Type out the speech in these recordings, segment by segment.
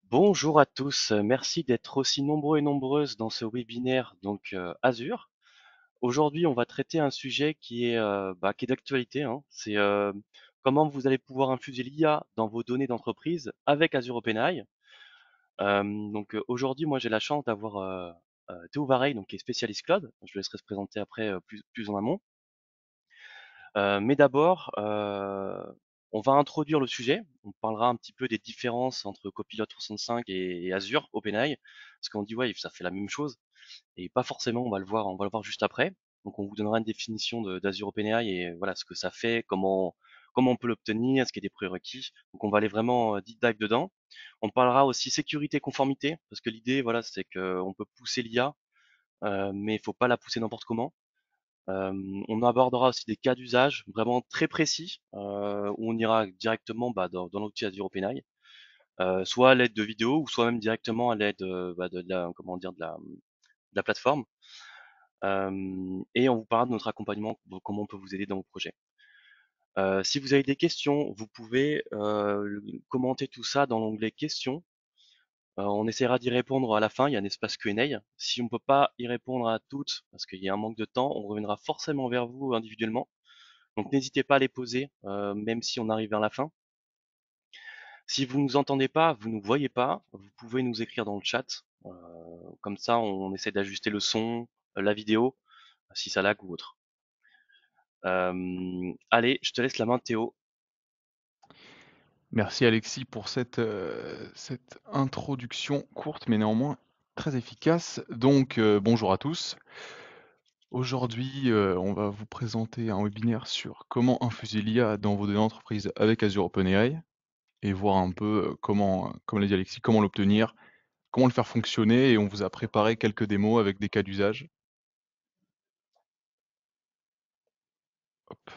Bonjour à tous, merci d'être aussi nombreux et nombreuses dans ce webinaire Azure. Aujourd'hui, on va traiter un sujet qui est d'actualité, hein. C'est comment vous allez pouvoir infuser l'IA dans vos données d'entreprise avec Azure OpenAI. Aujourd'hui, moi j'ai la chance d'avoir Théo Vareille, qui est spécialiste cloud. Je le laisserai se présenter après plus en amont. Mais d'abord, on va introduire le sujet. On parlera un petit peu des différences entre Copilot 365 et Azure OpenAI, parce qu'on dit ouais, ça fait la même chose, et pas forcément. On va le voir juste après. Donc, on vous donnera une définition d'Azure OpenAI et voilà ce que ça fait, comment on peut l'obtenir, ce qu'il y a des prérequis. Donc, on va aller vraiment deep dive dedans. On parlera aussi sécurité, conformité, parce que l'idée, voilà, c'est qu'on peut pousser l'IA, mais il faut pas la pousser n'importe comment. On abordera aussi des cas d'usage vraiment très précis où on ira directement dans l'outil Azure OpenAI, soit à l'aide de vidéos ou soit même directement à l'aide de la, comment dire, de la plateforme. Et on vous parlera de notre accompagnement, comment on peut vous aider dans vos projets. Si vous avez des questions, vous pouvez commenter tout ça dans l'onglet questions. On essaiera d'y répondre à la fin, il y a un espace Q&A. Si on ne peut pas y répondre à toutes, parce qu'il y a un manque de temps, on reviendra forcément vers vous individuellement. Donc n'hésitez pas à les poser, même si on arrive vers la fin. Si vous ne nous entendez pas, vous ne nous voyez pas, vous pouvez nous écrire dans le chat. Comme ça, on essaie d'ajuster le son, la vidéo, si ça lag ou autre. Allez, je te laisse la main, Théo. Merci Alexis pour cette introduction courte mais néanmoins très efficace. Donc bonjour à tous. Aujourd'hui, on va vous présenter un webinaire sur comment infuser l'IA dans vos données d'entreprise avec Azure OpenAI et voir un peu comment, comme l'a dit Alexis, comment l'obtenir, comment le faire fonctionner et on vous a préparé quelques démos avec des cas d'usage. Hop.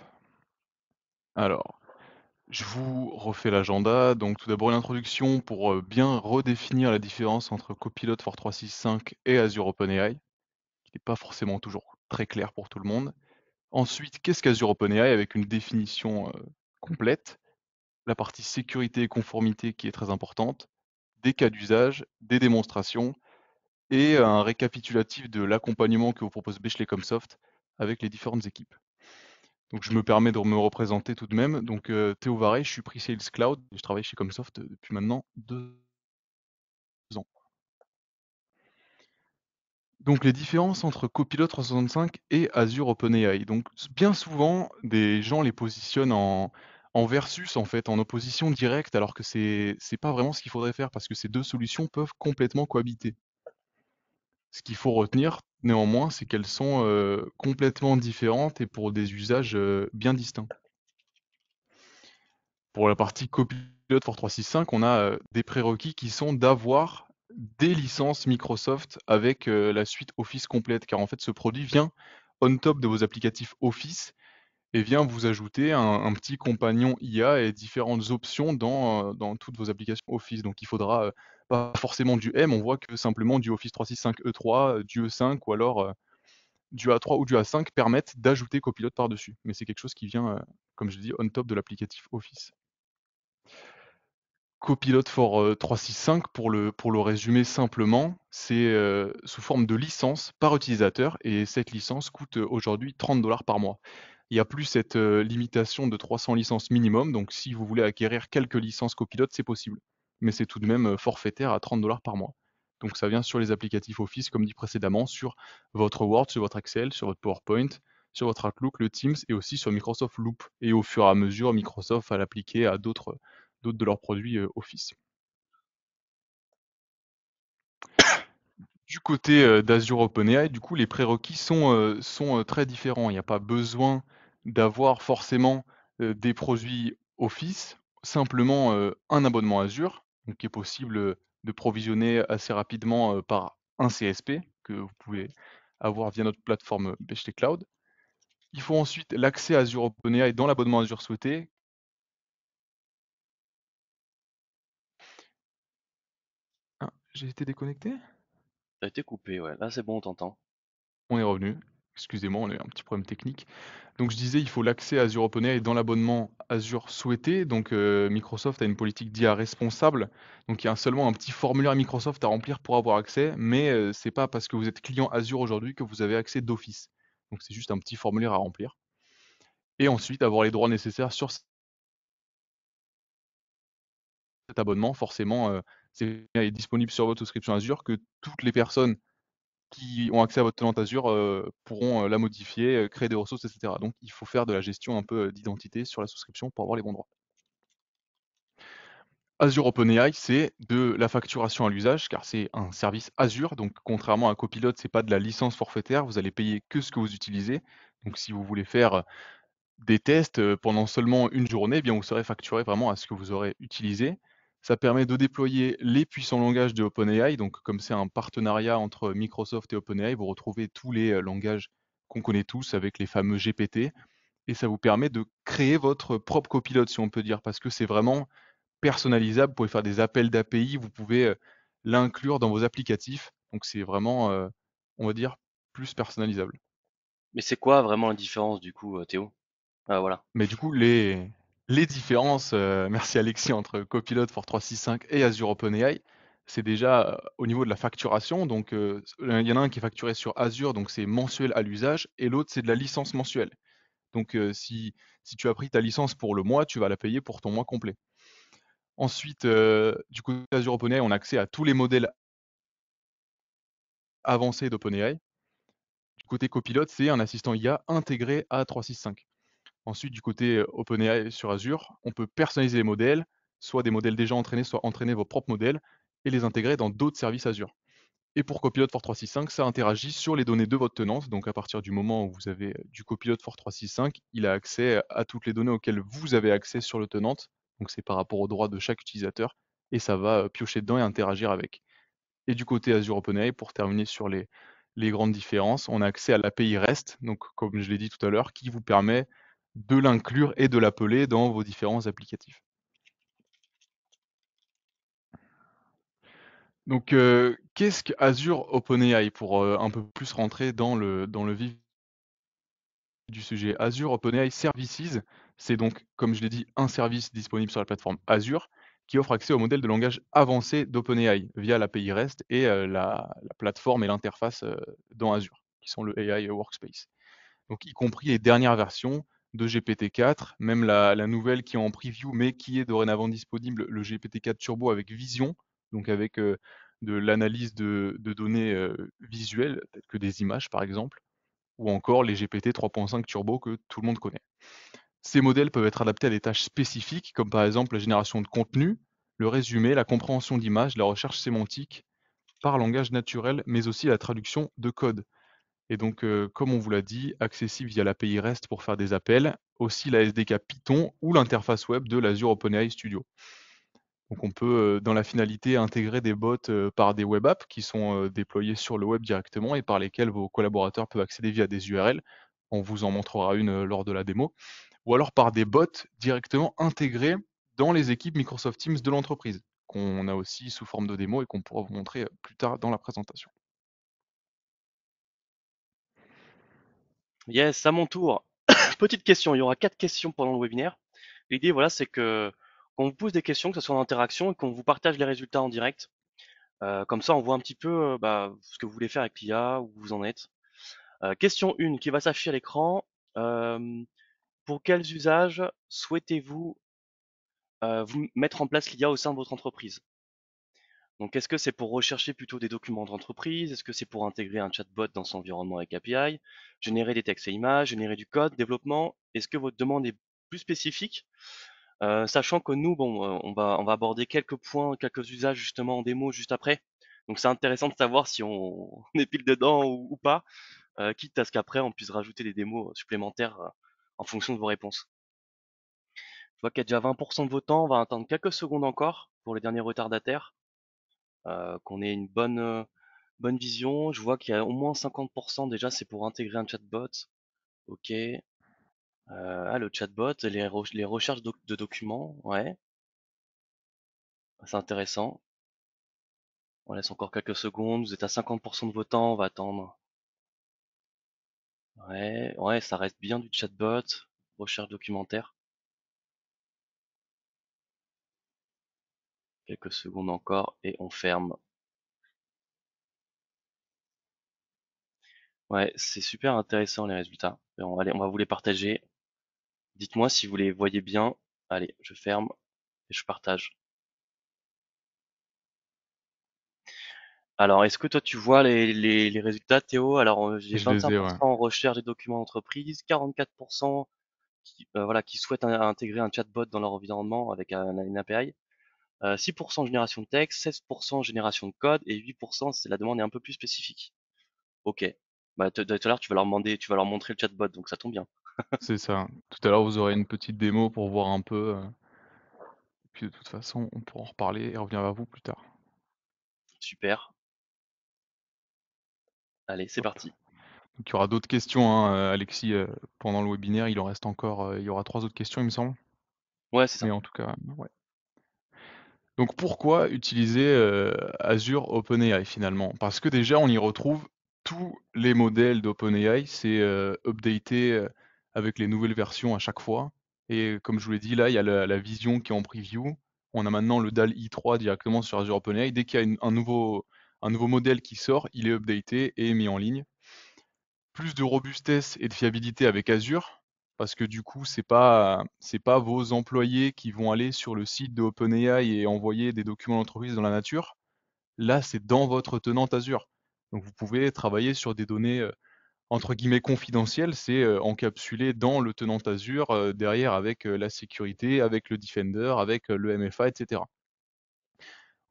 Alors, je vous refais l'agenda. Donc tout d'abord une introduction pour bien redéfinir la différence entre Copilot for 365 et Azure OpenAI, qui n'est pas forcément toujours très clair pour tout le monde. Ensuite, qu'est-ce qu'Azure OpenAI avec une définition complète, la partie sécurité et conformité qui est très importante, des cas d'usage, des démonstrations et un récapitulatif de l'accompagnement que vous propose Bechley Comsoft avec les différentes équipes. Donc je me permets de me représenter tout de même. Donc Théo Varey, je suis Pre-Sales Cloud et je travaille chez Comsoft depuis maintenant 2 ans. Donc les différences entre Copilot 365 et Azure OpenAI. Donc bien souvent, des gens les positionnent en versus, en fait, en opposition directe, alors que c'est pas vraiment ce qu'il faudrait faire parce que ces deux solutions peuvent complètement cohabiter. Ce qu'il faut retenir, néanmoins, c'est qu'elles sont complètement différentes et pour des usages bien distincts. Pour la partie Copilot for 365, on a des prérequis qui sont d'avoir des licences Microsoft avec la suite Office complète, car en fait ce produit vient on top de vos applicatifs Office et vient vous ajouter un petit compagnon IA et différentes options dans toutes vos applications Office. Donc il faudra pas forcément du M, on voit que simplement du Office 365 E3, du E5 ou alors du A3 ou du A5 permettent d'ajouter Copilot par-dessus. Mais c'est quelque chose qui vient, comme je dis, on top de l'applicatif Office. Copilot for 365, pour le résumer simplement, c'est sous forme de licence par utilisateur et cette licence coûte aujourd'hui 30 $ par mois. Il n'y a plus cette limitation de 300 licences minimum, donc si vous voulez acquérir quelques licences Copilot, c'est possible. Mais c'est tout de même forfaitaire à 30 $ par mois. Donc ça vient sur les applicatifs Office, comme dit précédemment, sur votre Word, sur votre Excel, sur votre PowerPoint, sur votre Outlook, le Teams et aussi sur Microsoft Loop. Et au fur et à mesure, Microsoft va l'appliquer à d'autres de leurs produits Office. Du côté d'Azure OpenAI, du coup, les prérequis sont très différents. Il n'y a pas besoin d'avoir forcément des produits Office, simplement un abonnement Azure, donc qui est possible de provisionner assez rapidement par un CSP que vous pouvez avoir via notre plateforme Bechley Cloud. Il faut ensuite l'accès à Azure OpenAI dans l'abonnement Azure souhaité. Ah, j'ai été déconnecté? T'as été coupé, ouais. Là, c'est bon, on t'entend. On est revenu. Excusez-moi, on a eu un petit problème technique. Donc je disais, il faut l'accès à Azure OpenAI dans l'abonnement Azure souhaité. Donc Microsoft a une politique d'IA responsable. Donc il y a seulement un petit formulaire Microsoft à remplir pour avoir accès, mais c'est pas parce que vous êtes client Azure aujourd'hui que vous avez accès d'office. Donc c'est juste un petit formulaire à remplir. Et ensuite avoir les droits nécessaires sur cet abonnement. Forcément, est disponible sur votre souscription Azure que toutes les personnes qui ont accès à votre tenante Azure pourront la modifier, créer des ressources, etc. Donc il faut faire de la gestion un peu d'identité sur la souscription pour avoir les bons droits. Azure OpenAI, c'est de la facturation à l'usage, car c'est un service Azure. Donc, contrairement à Copilot, c'est pas de la licence forfaitaire. Vous allez payer que ce que vous utilisez. Donc, si vous voulez faire des tests pendant seulement une journée, eh bien, vous serez facturé vraiment à ce que vous aurez utilisé. Ça permet de déployer les puissants langages de OpenAI. Donc, comme c'est un partenariat entre Microsoft et OpenAI, vous retrouvez tous les langages qu'on connaît tous avec les fameux GPT. Et ça vous permet de créer votre propre copilote, si on peut dire, parce que c'est vraiment personnalisable. Vous pouvez faire des appels d'API, vous pouvez l'inclure dans vos applicatifs. Donc c'est vraiment, on va dire, plus personnalisable. Mais c'est quoi vraiment la différence du coup, Théo? Ah voilà. Mais du coup, les différences, merci Alexis, entre Copilot for 365 et Azure OpenAI, c'est déjà au niveau de la facturation. Donc il y en a un qui est facturé sur Azure, donc c'est mensuel à l'usage, et l'autre c'est de la licence mensuelle. Donc si tu as pris ta licence pour le mois, tu vas la payer pour ton mois complet. Ensuite, du côté Azure OpenAI, on a accès à tous les modèles avancés d'OpenAI. Du côté Copilot, c'est un assistant IA intégré à 365. Ensuite, du côté OpenAI sur Azure, on peut personnaliser les modèles, soit des modèles déjà entraînés, soit entraîner vos propres modèles et les intégrer dans d'autres services Azure. Et pour Copilot for 365, ça interagit sur les données de votre tenante. Donc à partir du moment où vous avez du Copilot for 365, il a accès à toutes les données auxquelles vous avez accès sur le tenante. Donc c'est par rapport aux droits de chaque utilisateur et ça va piocher dedans et interagir avec. Et du côté Azure OpenAI, pour terminer sur les grandes différences, on a accès à l'API REST, donc comme je l'ai dit tout à l'heure, qui vous permet de l'inclure et de l'appeler dans vos différents applicatifs. Donc, qu'est-ce que Azure OpenAI pour un peu plus rentrer dans le vif du sujet? Azure OpenAI Services, c'est donc, comme je l'ai dit, un service disponible sur la plateforme Azure qui offre accès au modèle de langage avancé d'OpenAI via l'API REST et la plateforme et l'interface dans Azure, qui sont le AI Workspace. Donc, y compris les dernières versions de GPT-4, même la nouvelle qui est en preview, mais qui est dorénavant disponible, le GPT-4 Turbo avec vision, donc avec de l'analyse de données visuelles, telles que des images par exemple, ou encore les GPT 3.5 Turbo que tout le monde connaît. Ces modèles peuvent être adaptés à des tâches spécifiques, comme par exemple la génération de contenu, le résumé, la compréhension d'images, la recherche sémantique par langage naturel, mais aussi la traduction de code. Et donc, comme on vous l'a dit, accessible via l'API REST pour faire des appels, aussi la SDK Python ou l'interface web de l'Azure OpenAI Studio. Donc on peut, dans la finalité, intégrer des bots par des web apps qui sont déployés sur le web directement et par lesquels vos collaborateurs peuvent accéder via des URL. On vous en montrera une lors de la démo. Ou alors par des bots directement intégrés dans les équipes Microsoft Teams de l'entreprise, qu'on a aussi sous forme de démo et qu'on pourra vous montrer plus tard dans la présentation. Yes, à mon tour. Petite question, il y aura 4 questions pendant le webinaire. L'idée, voilà, c'est que qu'on vous pose des questions, que ce soit en interaction et qu'on vous partage les résultats en direct. Comme ça, on voit un petit peu bah, ce que vous voulez faire avec l'IA, où vous en êtes. Question 1 qui va s'afficher à l'écran. Euh, pour quels usages souhaitez-vous vous mettre en place l'IA au sein de votre entreprise? Donc, est-ce que c'est pour rechercher plutôt des documents d'entreprise? Est-ce que c'est pour intégrer un chatbot dans son environnement avec API? Générer des textes et images, générer du code, développement? Est-ce que votre demande est plus spécifique? Sachant que nous, bon, on va aborder quelques points, quelques usages justement en démo juste après. Donc c'est intéressant de savoir si on, on est pile dedans ou pas, quitte à ce qu'après on puisse rajouter des démos supplémentaires en fonction de vos réponses. Je vois qu'il y a déjà 20% de votants, on va attendre quelques secondes encore pour les derniers retardataires, qu'on ait une bonne vision. Je vois qu'il y a au moins 50% déjà, c'est pour intégrer un chatbot. Ok. Le chatbot, les recherches de documents, ouais, c'est intéressant. On laisse encore quelques secondes. Vous êtes à 50% de votants. On va attendre. Ouais, ouais, ça reste bien du chatbot, recherche documentaire. Quelques secondes encore et on ferme. Ouais, c'est super intéressant les résultats. Allez, on va vous les partager. Dites-moi si vous les voyez bien. Allez, je ferme et je partage. Alors, est-ce que toi tu vois les résultats, Théo? Alors, j'ai Je les ai, ouais. 21% en recherche des documents d'entreprise, 44% voilà, qui souhaitent intégrer un chatbot dans leur environnement avec une API, 6% génération de texte, 16% génération de code et 8% c'est la demande est un peu plus spécifique. Ok. Bah, tout à l'heure, tu vas leur montrer le chatbot, donc ça tombe bien. C'est ça. Tout à l'heure, vous aurez une petite démo pour voir un peu. Puis de toute façon, on pourra en reparler et revenir vers vous plus tard. Super. Allez, c'est Hop. parti. Donc il y aura d'autres questions, hein, Alexis, pendant le webinaire. Il en reste encore, il y aura 3 autres questions, il me semble. Ouais, c'est Mais ça. en tout cas, ouais. Donc pourquoi utiliser Azure OpenAI finalement? Parce que déjà on y retrouve tous les modèles d'OpenAI, c'est updaté avec les nouvelles versions à chaque fois. Et comme je vous l'ai dit, là il y a la vision qui est en preview. On a maintenant le DALL-E 3 directement sur Azure OpenAI. Dès qu'il y a un nouveau modèle qui sort, il est updaté et mis en ligne. Plus de robustesse et de fiabilité avec Azure, parce que du coup, c'est pas vos employés qui vont aller sur le site de OpenAI et envoyer des documents d'entreprise dans la nature. Là, c'est dans votre tenante Azure. Donc vous pouvez travailler sur des données entre guillemets confidentielles, c'est encapsulé dans le tenant Azure derrière avec la sécurité, avec le Defender, avec le MFA, etc.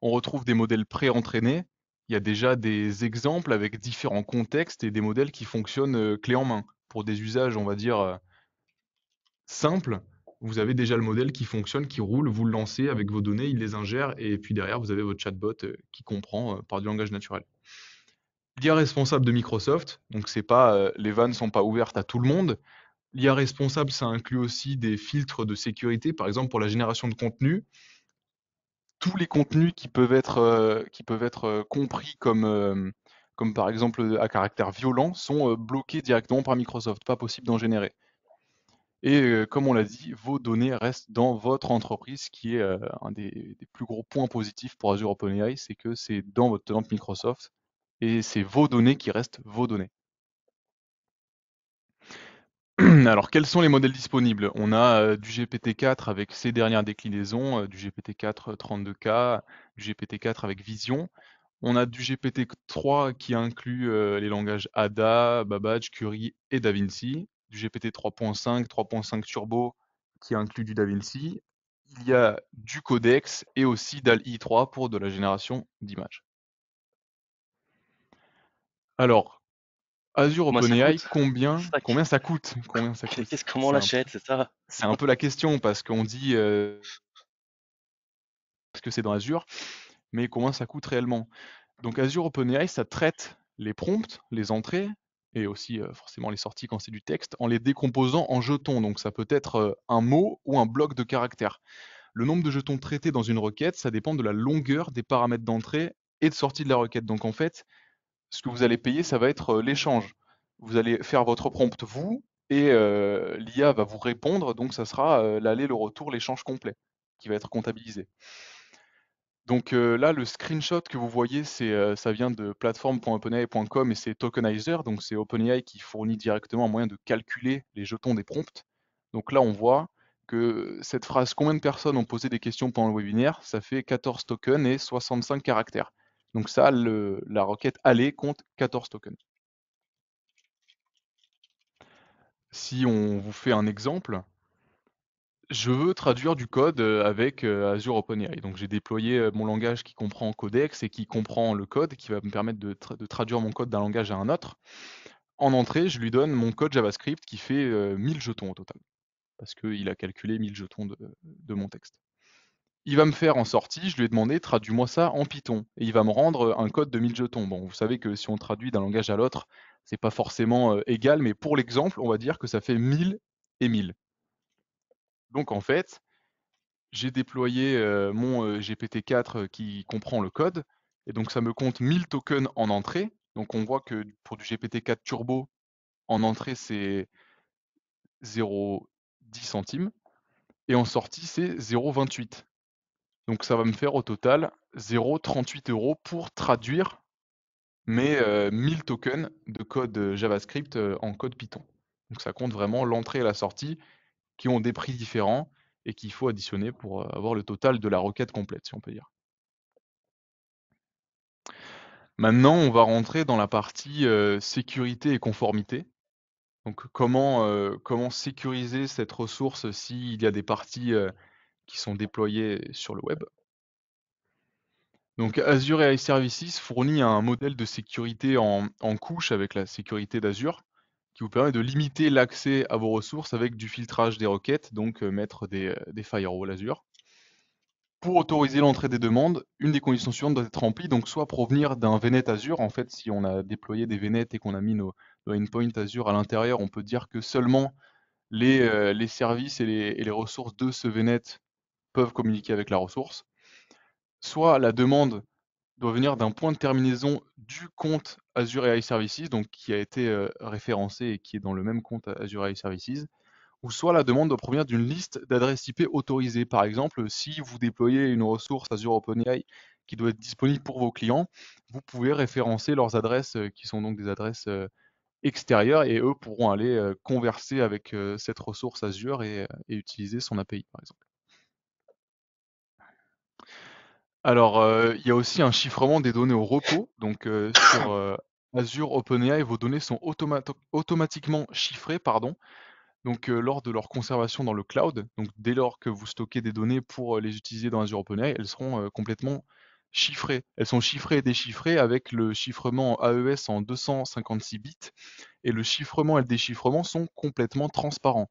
On retrouve des modèles pré-entraînés. Il y a déjà des exemples avec différents contextes et des modèles qui fonctionnent clé en main. Pour des usages, on va dire, simples, vous avez déjà le modèle qui fonctionne, qui roule, vous le lancez avec vos données, il les ingère, et puis derrière, vous avez votre chatbot qui comprend par du langage naturel. L'IA responsable de Microsoft, donc c'est pas, les vannes sont pas ouvertes à tout le monde. L'IA responsable, ça inclut aussi des filtres de sécurité, par exemple pour la génération de contenu, tous les contenus qui peuvent être compris comme, comme par exemple à caractère violent sont bloqués directement par Microsoft, pas possible d'en générer. Et comme on l'a dit, vos données restent dans votre entreprise, ce qui est un des plus gros points positifs pour Azure OpenAI, c'est que c'est dans votre tenante Microsoft et c'est vos données qui restent vos données. Alors, quels sont les modèles disponibles? On a du GPT-4 avec ses dernières déclinaisons, du GPT-4 32K, du GPT-4 avec Vision. On a du GPT-3 qui inclut les langages Ada, Babbage, Curie et DaVinci. Du GPT 3.5, 3.5 Turbo qui inclut du DaVinci. Il y a du Codex et aussi DALL-E 3 pour de la génération d'images. Alors, Azure Moi, ça OpenAI, coûte. combien, C'est ça combien ça coûte? Combien ça coûte? Comment on l'achète, c'est ça? C'est un peu la question parce qu'on dit parce que c'est dans Azure, mais combien ça coûte réellement? Donc Azure OpenAI, ça traite les prompts, les entrées et aussi forcément les sorties quand c'est du texte, en les décomposant en jetons. Donc ça peut être un mot ou un bloc de caractères. Le nombre de jetons traités dans une requête, ça dépend de la longueur des paramètres d'entrée et de sortie de la requête. Donc en fait, ce que vous allez payer, ça va être l'échange. Vous allez faire votre prompt vous et l'IA va vous répondre, donc ça sera l'aller, le retour, l'échange complet qui va être comptabilisé. Donc là, le screenshot que vous voyez, ça vient de platform.openai.com et c'est Tokenizer, donc c'est OpenAI qui fournit directement un moyen de calculer les jetons des prompts. Donc là, on voit que cette phrase «Combien de personnes ont posé des questions pendant le webinaire?» ça fait 14 tokens et 65 caractères. Donc ça, la requête aller compte 14 tokens. Si on vous fait un exemple, je veux traduire du code avec Azure OpenAI. Donc j'ai déployé mon langage qui comprend Codex et qui comprend le code, qui va me permettre de traduire mon code d'un langage à un autre. En entrée, je lui donne mon code JavaScript qui fait 1000 jetons au total, parce qu'il a calculé 1000 jetons de mon texte. Il va me faire en sortie, je lui ai demandé traduis-moi ça en Python, et il va me rendre un code de 1000 jetons. Bon, vous savez que si on traduit d'un langage à l'autre, c'est pas forcément égal, mais pour l'exemple, on va dire que ça fait 1000 et 1000. Donc en fait, j'ai déployé mon GPT-4 qui comprend le code, et donc ça me compte 1000 tokens en entrée. Donc on voit que pour du GPT-4 Turbo, En entrée, c'est 0,10 centimes et en sortie, c'est 0,28. Donc ça va me faire au total 0,38 € pour traduire mes 1000 tokens de code JavaScript en code Python. Donc ça compte vraiment l'entrée et la sortie qui ont des prix différents et qu'il faut additionner pour avoir le total de la requête complète, si on peut dire. Maintenant, on va rentrer dans la partie sécurité et conformité. Donc comment sécuriser cette ressource s'il y a des parties qui sont déployées sur le web. Donc Azure AI Services fournit un modèle de sécurité en couche avec la sécurité d'Azure qui vous permet de limiter l'accès à vos ressources avec du filtrage des requêtes, donc mettre des firewalls Azure. Pour autoriser l'entrée des demandes, une des conditions suivantes doit être remplie, donc soit provenir d'un VNet Azure. En fait, si on a déployé des VNet et qu'on a mis nos endpoints Azure à l'intérieur, on peut dire que seulement les services et les ressources de ce VNet peuvent communiquer avec la ressource. Soit la demande doit venir d'un point de terminaison du compte Azure AI Services, donc qui a été référencé et qui est dans le même compte Azure AI Services, ou soit la demande doit provenir d'une liste d'adresses IP autorisées. Par exemple, si vous déployez une ressource Azure OpenAI qui doit être disponible pour vos clients, vous pouvez référencer leurs adresses qui sont donc des adresses extérieures et eux pourront aller converser avec cette ressource Azure et utiliser son API par exemple. Alors, il y a aussi un chiffrement des données au repos. Donc, sur Azure OpenAI, vos données sont automatiquement chiffrées, pardon, donc lors de leur conservation dans le cloud. Donc, dès lors que vous stockez des données pour les utiliser dans Azure OpenAI, elles seront complètement chiffrées. Elles sont chiffrées et déchiffrées avec le chiffrement AES en 256 bits et le chiffrement et le déchiffrement sont complètement transparents.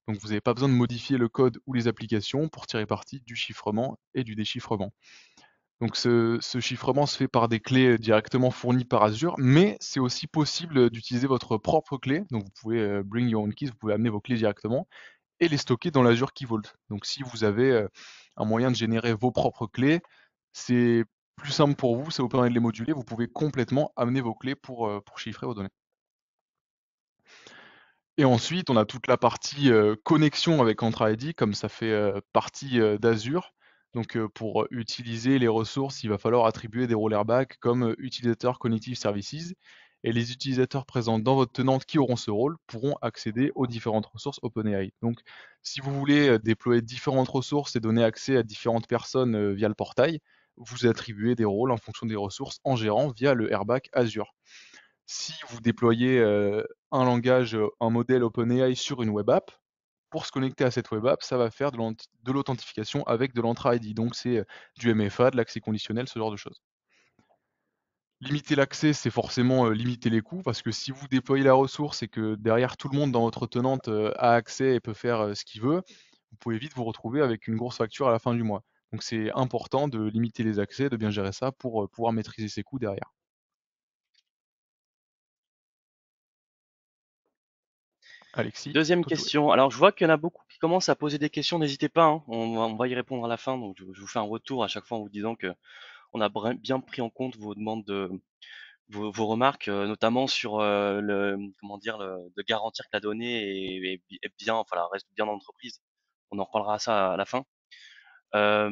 Donc, vous n'avez pas besoin de modifier le code ou les applications pour tirer parti du chiffrement et du déchiffrement. Donc ce chiffrement se fait par des clés directement fournies par Azure, mais c'est aussi possible d'utiliser votre propre clé. Donc vous pouvez bring your own keys, vous pouvez amener vos clés directement et les stocker dans l'Azure Key Vault. Donc si vous avez un moyen de générer vos propres clés, c'est plus simple pour vous, ça vous permet de les moduler, vous pouvez complètement amener vos clés pour chiffrer vos données. Et ensuite, on a toute la partie connexion avec Entra ID, comme ça fait partie d'Azure. Donc pour utiliser les ressources, il va falloir attribuer des rôles airbag comme utilisateur cognitive services. Et les utilisateurs présents dans votre tenante qui auront ce rôle pourront accéder aux différentes ressources OpenAI. Donc si vous voulez déployer différentes ressources et donner accès à différentes personnes via le portail, vous attribuez des rôles en fonction des ressources en gérant via le airbag Azure. Si vous déployez un langage, un modèle OpenAI sur une web app, pour se connecter à cette web app, ça va faire de l'authentification avec de l'Entra ID. Donc c'est du MFA, de l'accès conditionnel, ce genre de choses. Limiter l'accès, c'est forcément limiter les coûts, parce que si vous déployez la ressource et que derrière tout le monde dans votre tenante a accès et peut faire ce qu'il veut, vous pouvez vite vous retrouver avec une grosse facture à la fin du mois. Donc c'est important de limiter les accès, de bien gérer ça pour pouvoir maîtriser ses coûts derrière. Alexis, Deuxième toi de jouer. question. Alors, je vois qu'il y en a beaucoup qui commencent à poser des questions. N'hésitez pas, hein. On va y répondre à la fin. Donc, je vous fais un retour à chaque fois en vous disant que on a bien pris en compte vos demandes vos remarques, notamment sur comment dire, de garantir que la donnée est bien, enfin, reste bien dans l'entreprise. On en reparlera à ça à la fin. Euh,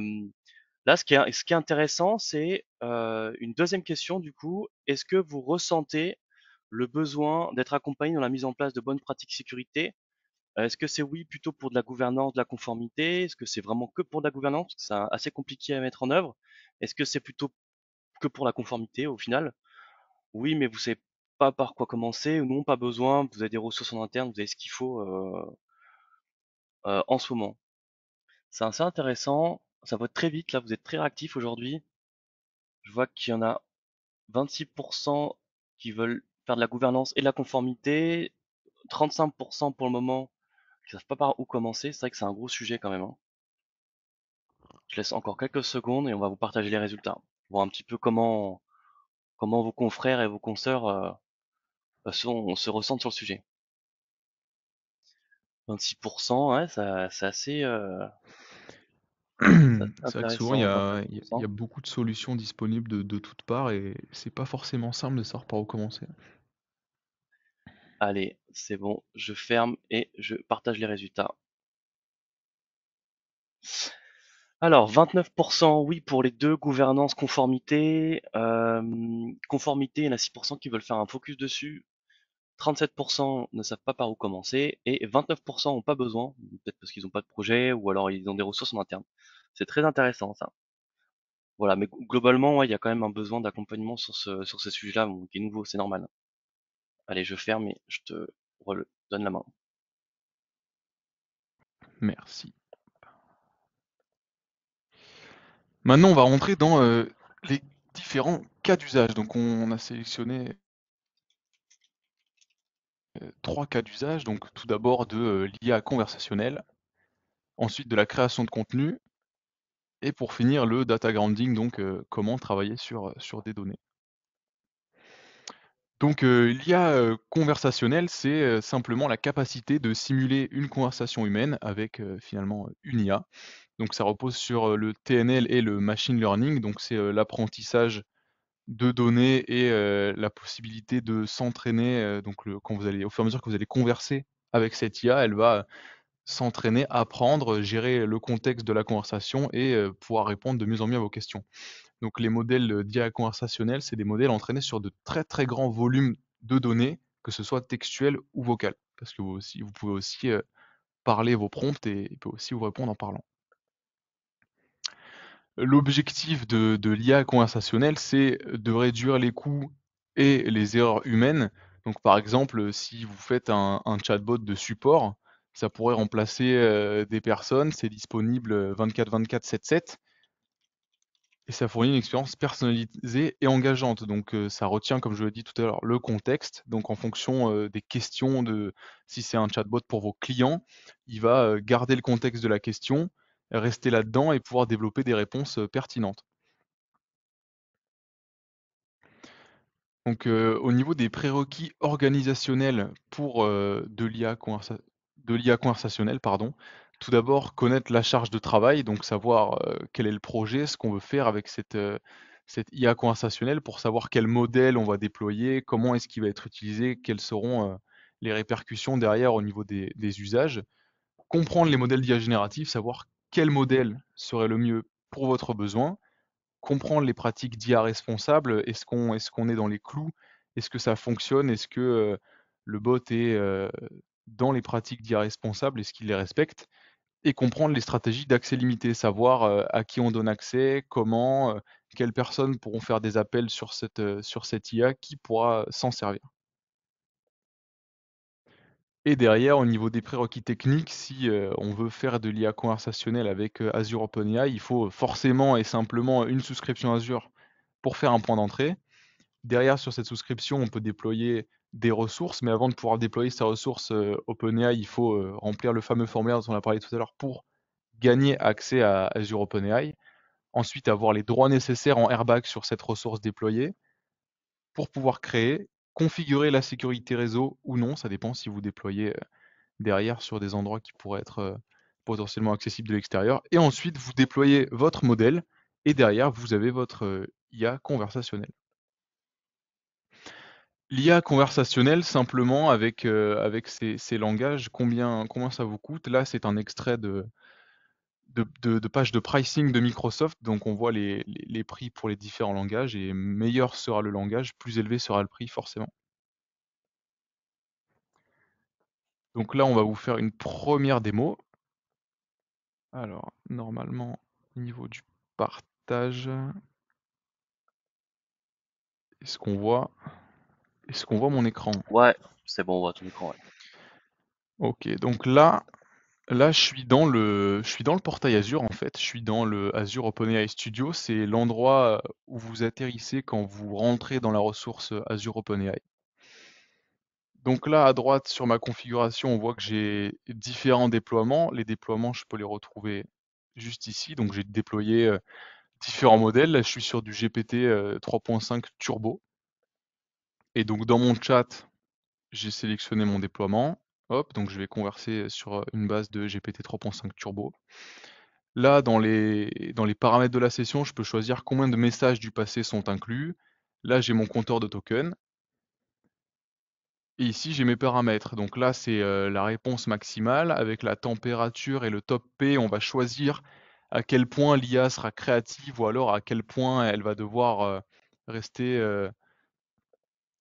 Là, ce qui est intéressant, c'est une deuxième question du coup. Est-ce que vous ressentez le besoin d'être accompagné dans la mise en place de bonnes pratiques sécurité? Est-ce que c'est oui plutôt pour de la gouvernance, de la conformité? Est-ce que c'est vraiment que pour de la gouvernance? Parce que c'est assez compliqué à mettre en œuvre. Est-ce que c'est plutôt que pour la conformité au final? Oui, mais vous savez pas par quoi commencer, ou non, pas besoin, vous avez des ressources en interne, vous avez ce qu'il faut en ce moment. C'est assez intéressant, ça va très vite, là, vous êtes très réactif aujourd'hui. Je vois qu'il y en a 26% qui veulent faire de la gouvernance et de la conformité, 35% pour le moment qui savent pas par où commencer. C'est vrai que c'est un gros sujet quand même, hein. Je laisse encore quelques secondes et on va vous partager les résultats. Voir un petit peu comment vos confrères et vos consoeurs se ressentent sur le sujet. 26%, ouais, c'est assez, c'est assez C'est vrai que souvent il y intéressant, a, il y a- il y 25%. a beaucoup de solutions disponibles de toutes parts et c'est pas forcément simple de savoir par où commencer. Allez, c'est bon, je ferme et je partage les résultats. Alors, 29% oui pour les deux, gouvernance, conformité. Conformité, il y en a 6% qui veulent faire un focus dessus. 37% ne savent pas par où commencer et 29% n'ont pas besoin, peut-être parce qu'ils n'ont pas de projet ou alors ils ont des ressources en interne. C'est très intéressant ça. Voilà, mais globalement, ouais, il y a quand même un besoin d'accompagnement sur ces sujets-là, bon, qui est nouveau, c'est normal. Allez, je ferme et je te donne la main. Merci. Maintenant, on va rentrer dans les différents cas d'usage. Donc, on a sélectionné 3 cas d'usage. Donc, tout d'abord de l'IA conversationnelle, ensuite de la création de contenu, et pour finir, le data grounding, donc comment travailler sur des données. Donc, l'IA conversationnelle, c'est simplement la capacité de simuler une conversation humaine avec finalement une IA. Donc, ça repose sur le TNL et le machine learning. Donc, c'est l'apprentissage de données et la possibilité de s'entraîner. Donc, quand vous allez, au fur et à mesure que vous allez converser avec cette IA, elle va s'entraîner, apprendre, gérer le contexte de la conversation et pouvoir répondre de mieux en mieux à vos questions. Donc les modèles d'IA conversationnels, c'est des modèles entraînés sur de très très grands volumes de données, que ce soit textuelles ou vocales. Parce que vous pouvez aussi parler vos prompts et il peut aussi vous répondre en parlant. L'objectif de l'IA conversationnelle, c'est de réduire les coûts et les erreurs humaines. Donc par exemple, si vous faites un chatbot de support, ça pourrait remplacer des personnes, c'est disponible 24/24, 7/7, et ça fournit une expérience personnalisée et engageante. Donc ça retient, comme je l'ai dit tout à l'heure, le contexte. Donc en fonction des questions, si c'est un chatbot pour vos clients, il va garder le contexte de la question, rester là-dedans et pouvoir développer des réponses pertinentes. Donc, au niveau des prérequis organisationnels pour, de l'IA conversationnelle, pardon, tout d'abord connaître la charge de travail, donc savoir, quel est le projet, ce qu'on veut faire avec cette IA conversationnelle pour savoir quel modèle on va déployer, comment est-ce qu'il va être utilisé, quelles seront, les répercussions derrière au niveau des usages. Comprendre les modèles d'IA génératifs, savoir quel modèle serait le mieux pour votre besoin, comprendre les pratiques d'IA responsables. Est-ce qu'on est dans les clous? Est-ce que ça fonctionne? Est-ce que le bot est dans les pratiques d'IA responsables? Est-ce qu'il les respecte? Et comprendre les stratégies d'accès limité, savoir à qui on donne accès, comment, quelles personnes pourront faire des appels sur cette IA, qui pourra s'en servir. Et derrière, au niveau des prérequis techniques, si on veut faire de l'IA conversationnelle avec Azure OpenAI, il faut forcément et simplement une souscription Azure pour faire un point d'entrée. Derrière, sur cette souscription, on peut déployer des ressources, mais avant de pouvoir déployer ces ressources OpenAI, il faut remplir le fameux formulaire dont on a parlé tout à l'heure pour gagner accès à Azure OpenAI. Ensuite, avoir les droits nécessaires en airbag sur cette ressource déployée pour pouvoir créer, configurer la sécurité réseau ou non, ça dépend si vous déployez derrière sur des endroits qui pourraient être potentiellement accessibles de l'extérieur. Et ensuite, vous déployez votre modèle et derrière, vous avez votre IA conversationnelle. L'IA conversationnelle, simplement avec ces langages, combien ça vous coûte? Là, c'est un extrait de page de pricing de Microsoft, donc on voit les prix pour les différents langages, et meilleur sera le langage, plus élevé sera le prix forcément. Donc là, on va vous faire une première démo. Alors, normalement, au niveau du partage, est-ce qu'on voit, est-ce qu'on voit mon écran? Ouais, c'est bon, on voit ton écran, ouais. Ok, donc là, je suis dans le portail Azure en fait. Je suis dans le Azure OpenAI Studio. C'est l'endroit où vous atterrissez quand vous rentrez dans la ressource Azure OpenAI. Donc là, à droite, sur ma configuration, on voit que j'ai différents déploiements. Les déploiements, je peux les retrouver juste ici. Donc j'ai déployé différents modèles. Là, je suis sur du GPT 3.5 Turbo. Et donc dans mon chat, j'ai sélectionné mon déploiement. Hop, donc je vais converser sur une base de GPT 3.5 Turbo. Là, dans les paramètres de la session, je peux choisir combien de messages du passé sont inclus. Là, j'ai mon compteur de tokens. Et ici, j'ai mes paramètres. Donc là, c'est la réponse maximale. Avec la température et le top P, on va choisir à quel point l'IA sera créative ou alors à quel point elle va devoir rester,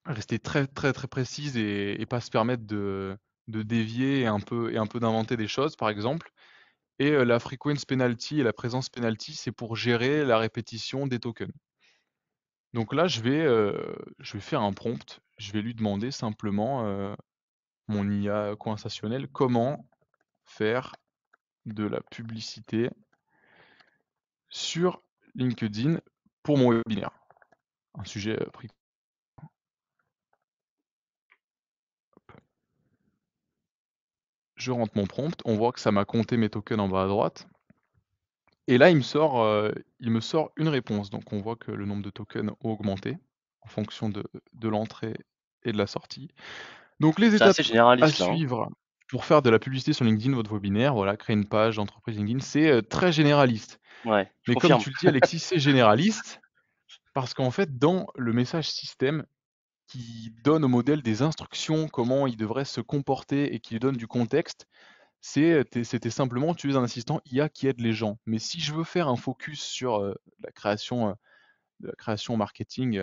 rester très très très précise et pas se permettre de dévier et un peu d'inventer des choses, par exemple. Et la frequency penalty et la présence penalty, c'est pour gérer la répétition des tokens. Donc là, je vais faire un prompt. Je vais lui demander simplement, mon IA conversationnelle, comment faire de la publicité sur LinkedIn pour mon webinaire. Un sujet pris. Je rentre mon prompt, on voit que ça m'a compté mes tokens en bas à droite. Et là, il me sort une réponse. Donc on voit que le nombre de tokens a augmenté en fonction de l'entrée et de la sortie. Donc les C'est assez étapes à généraliste là, hein? suivre pour faire de la publicité sur LinkedIn, votre webinaire, voilà, créer une page d'entreprise LinkedIn, c'est très généraliste. Ouais, je Mais comme confirme. tu le dis, Alexis, c'est généraliste parce qu'en fait, dans le message système qui donne au modèle des instructions, comment il devrait se comporter et qui lui donne du contexte, c'était simplement utiliser un assistant IA qui aide les gens. Mais si je veux faire un focus sur la création marketing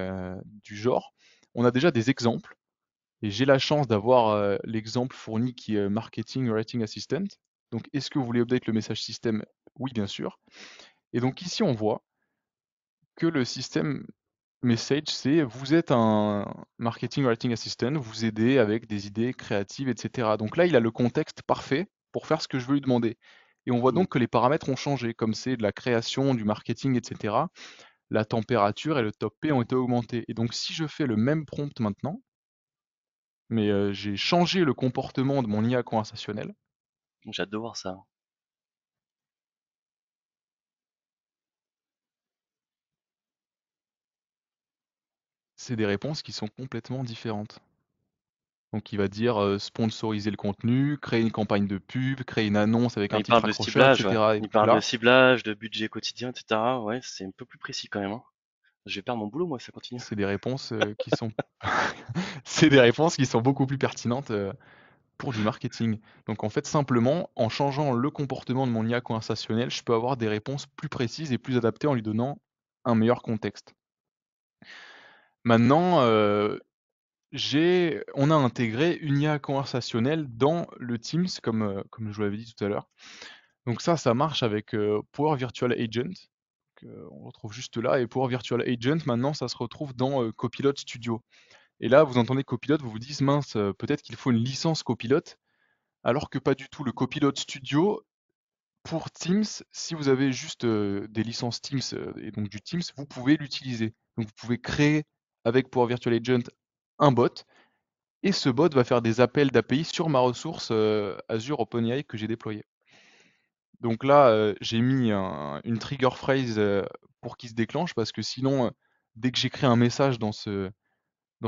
du genre, on a déjà des exemples. Et j'ai la chance d'avoir l'exemple fourni qui est Marketing Writing Assistant. Donc, est-ce que vous voulez update le message système? Oui, bien sûr. Et donc ici, on voit que le système message, c'est vous êtes un marketing writing assistant, vous aidez avec des idées créatives, etc. Donc là, il a le contexte parfait pour faire ce que je veux lui demander. Et on voit Mmh. donc que les paramètres ont changé, comme c'est de la création, du marketing, etc. La température et le top P ont été augmentés. Et donc si je fais le même prompt maintenant, mais j'ai changé le comportement de mon IA conversationnelle, J'ai hâte de voir ça. c'est des réponses qui sont complètement différentes. Donc il va dire sponsoriser le contenu, créer une campagne de pub, créer une annonce avec Ouais, un il titre parle de accrocheur, ciblage, ouais. etc. Et Il donc parle de là, ciblage, de budget quotidien, et cetera. Ouais, c'est un peu plus précis quand même, hein. Je vais perdre mon boulot moi si ça continue. c'est des réponses qui sont c'est des réponses qui sont beaucoup plus pertinentes pour du marketing. Donc en fait, simplement, en changeant le comportement de mon IA conversationnelle, je peux avoir des réponses plus précises et plus adaptées en lui donnant un meilleur contexte. Maintenant, on a intégré une IA conversationnelle dans le Teams, comme je vous l'avais dit tout à l'heure. Donc ça marche avec Power Virtual Agent. On le retrouve juste là. Et Power Virtual Agent, maintenant, ça se retrouve dans Copilot Studio. Et là, vous entendez Copilot, vous vous dites, mince, peut-être qu'il faut une licence Copilot, alors que pas du tout. Le Copilot Studio, pour Teams, si vous avez juste des licences Teams et donc du Teams, vous pouvez l'utiliser. Donc vous pouvez créer avec Power Virtual Agent un bot, et ce bot va faire des appels d'API sur ma ressource Azure OpenAI que j'ai déployée. Donc là, j'ai mis une trigger phrase pour qu'il se déclenche, parce que sinon, dès que j'écris un message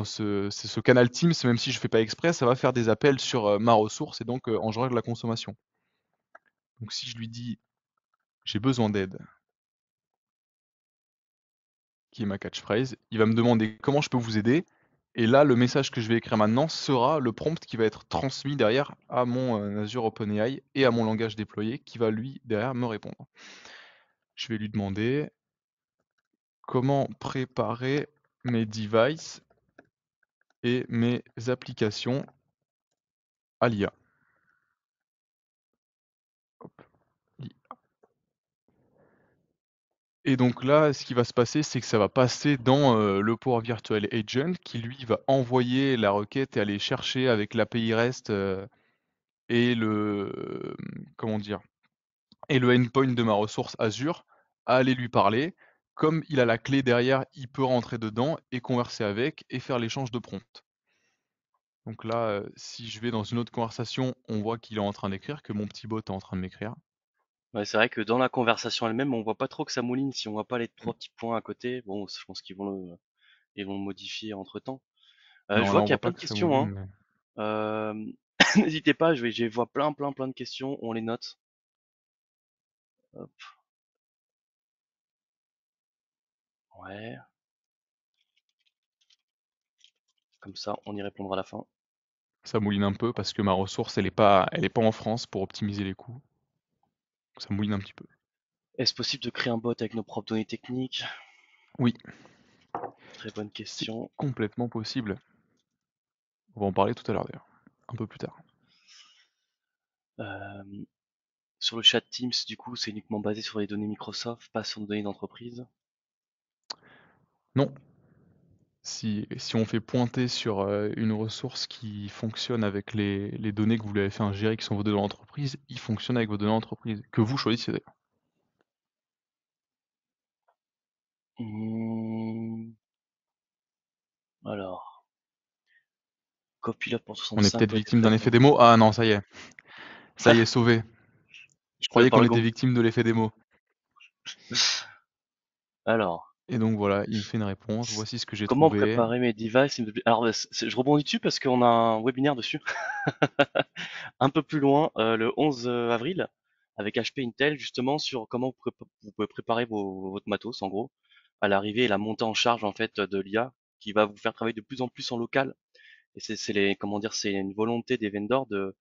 c'est ce canal Teams, même si je fais pas exprès, ça va faire des appels sur ma ressource et donc engendrer de la consommation. Donc si je lui dis j'ai besoin d'aide, qui est ma catchphrase, il va me demander comment je peux vous aider. Et là, le message que je vais écrire maintenant sera le prompt qui va être transmis derrière à mon Azure OpenAI et à mon langage déployé qui va lui derrière me répondre. Je vais lui demander comment préparer mes devices et mes applications à l'IA. Et donc là, ce qui va se passer, c'est que ça va passer dans le Power Virtual Agent qui lui va envoyer la requête et aller chercher avec l'API REST et comment dire, et le endpoint de ma ressource Azure à aller lui parler. Comme il a la clé derrière, il peut rentrer dedans et converser avec et faire l'échange de prompt. Donc là, si je vais dans une autre conversation, on voit qu'il est en train d'écrire, que mon petit bot est en train de m'écrire. Ouais, c'est vrai que dans la conversation elle-même, on voit pas trop que ça mouline si on voit pas les Mmh. trois petits points à côté. Bon, je pense ils vont le modifier entre-temps. Je Non, là, vois on qu'il y a voit plein pas de que ça questions, mouline, hein. mais N'hésitez pas, je vois plein de questions, on les note. Hop, ouais, comme ça, on y répondra à la fin. Ça mouline un peu parce que ma ressource, elle est pas en France pour optimiser les coûts. Ça mouline un petit peu. Est-ce possible de créer un bot avec nos propres données techniques? Oui, Très bonne c'est question. complètement possible. On va en parler tout à l'heure d'ailleurs, un peu plus tard. Euh, sur le chat Teams, du coup, c'est uniquement basé sur les données Microsoft, pas sur nos données d'entreprise. Non, si on fait pointer sur une ressource qui fonctionne avec les données que vous lui avez fait ingérer, qui sont vos données d'entreprise, il fonctionne avec vos données d'entreprise, que vous choisissez d'ailleurs. Hmm, alors, Copilot pour On est 65 peut-être doit être victime d'un effet hébergé. démo. Ah non, ça y est, sauvé. Je croyais Par qu'on le était gong. victime de l'effet démo. Alors, Et donc voilà, il me fait une réponse. Voici ce que j'ai comment trouvé. préparer mes devices? Alors, je rebondis dessus parce qu'on a un webinaire dessus. Un peu plus loin, le 11 avril, avec HP Intel, justement, sur comment vous pouvez préparer votre matos, en gros, à l'arrivée et la montée en charge, en fait, de l'IA, qui va vous faire travailler de plus en plus en local. Et comment dire, c'est une volonté des vendors de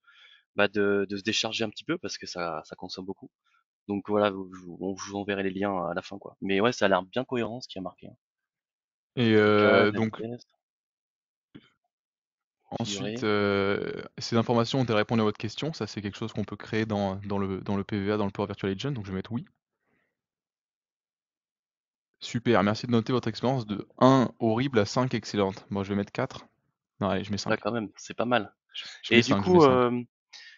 se décharger un petit peu parce que ça consomme beaucoup. Donc voilà, je vous enverrai les liens à la fin, quoi. Mais ouais, ça a l'air bien cohérent ce qui a marqué, hein. Et Stockage, donc test, ensuite, configurer. ces informations ont répondu à votre question. Ça, c'est quelque chose qu'on peut créer dans le PVA, dans le Power Virtual Agent. Donc je vais mettre oui. Super, merci de noter votre expérience de 1 horrible à 5 excellente. Bon, je vais mettre 4. Non, allez, je mets Ouais, 5. quand même, c'est pas mal. Je mets Et du 5, je mets coup, 5.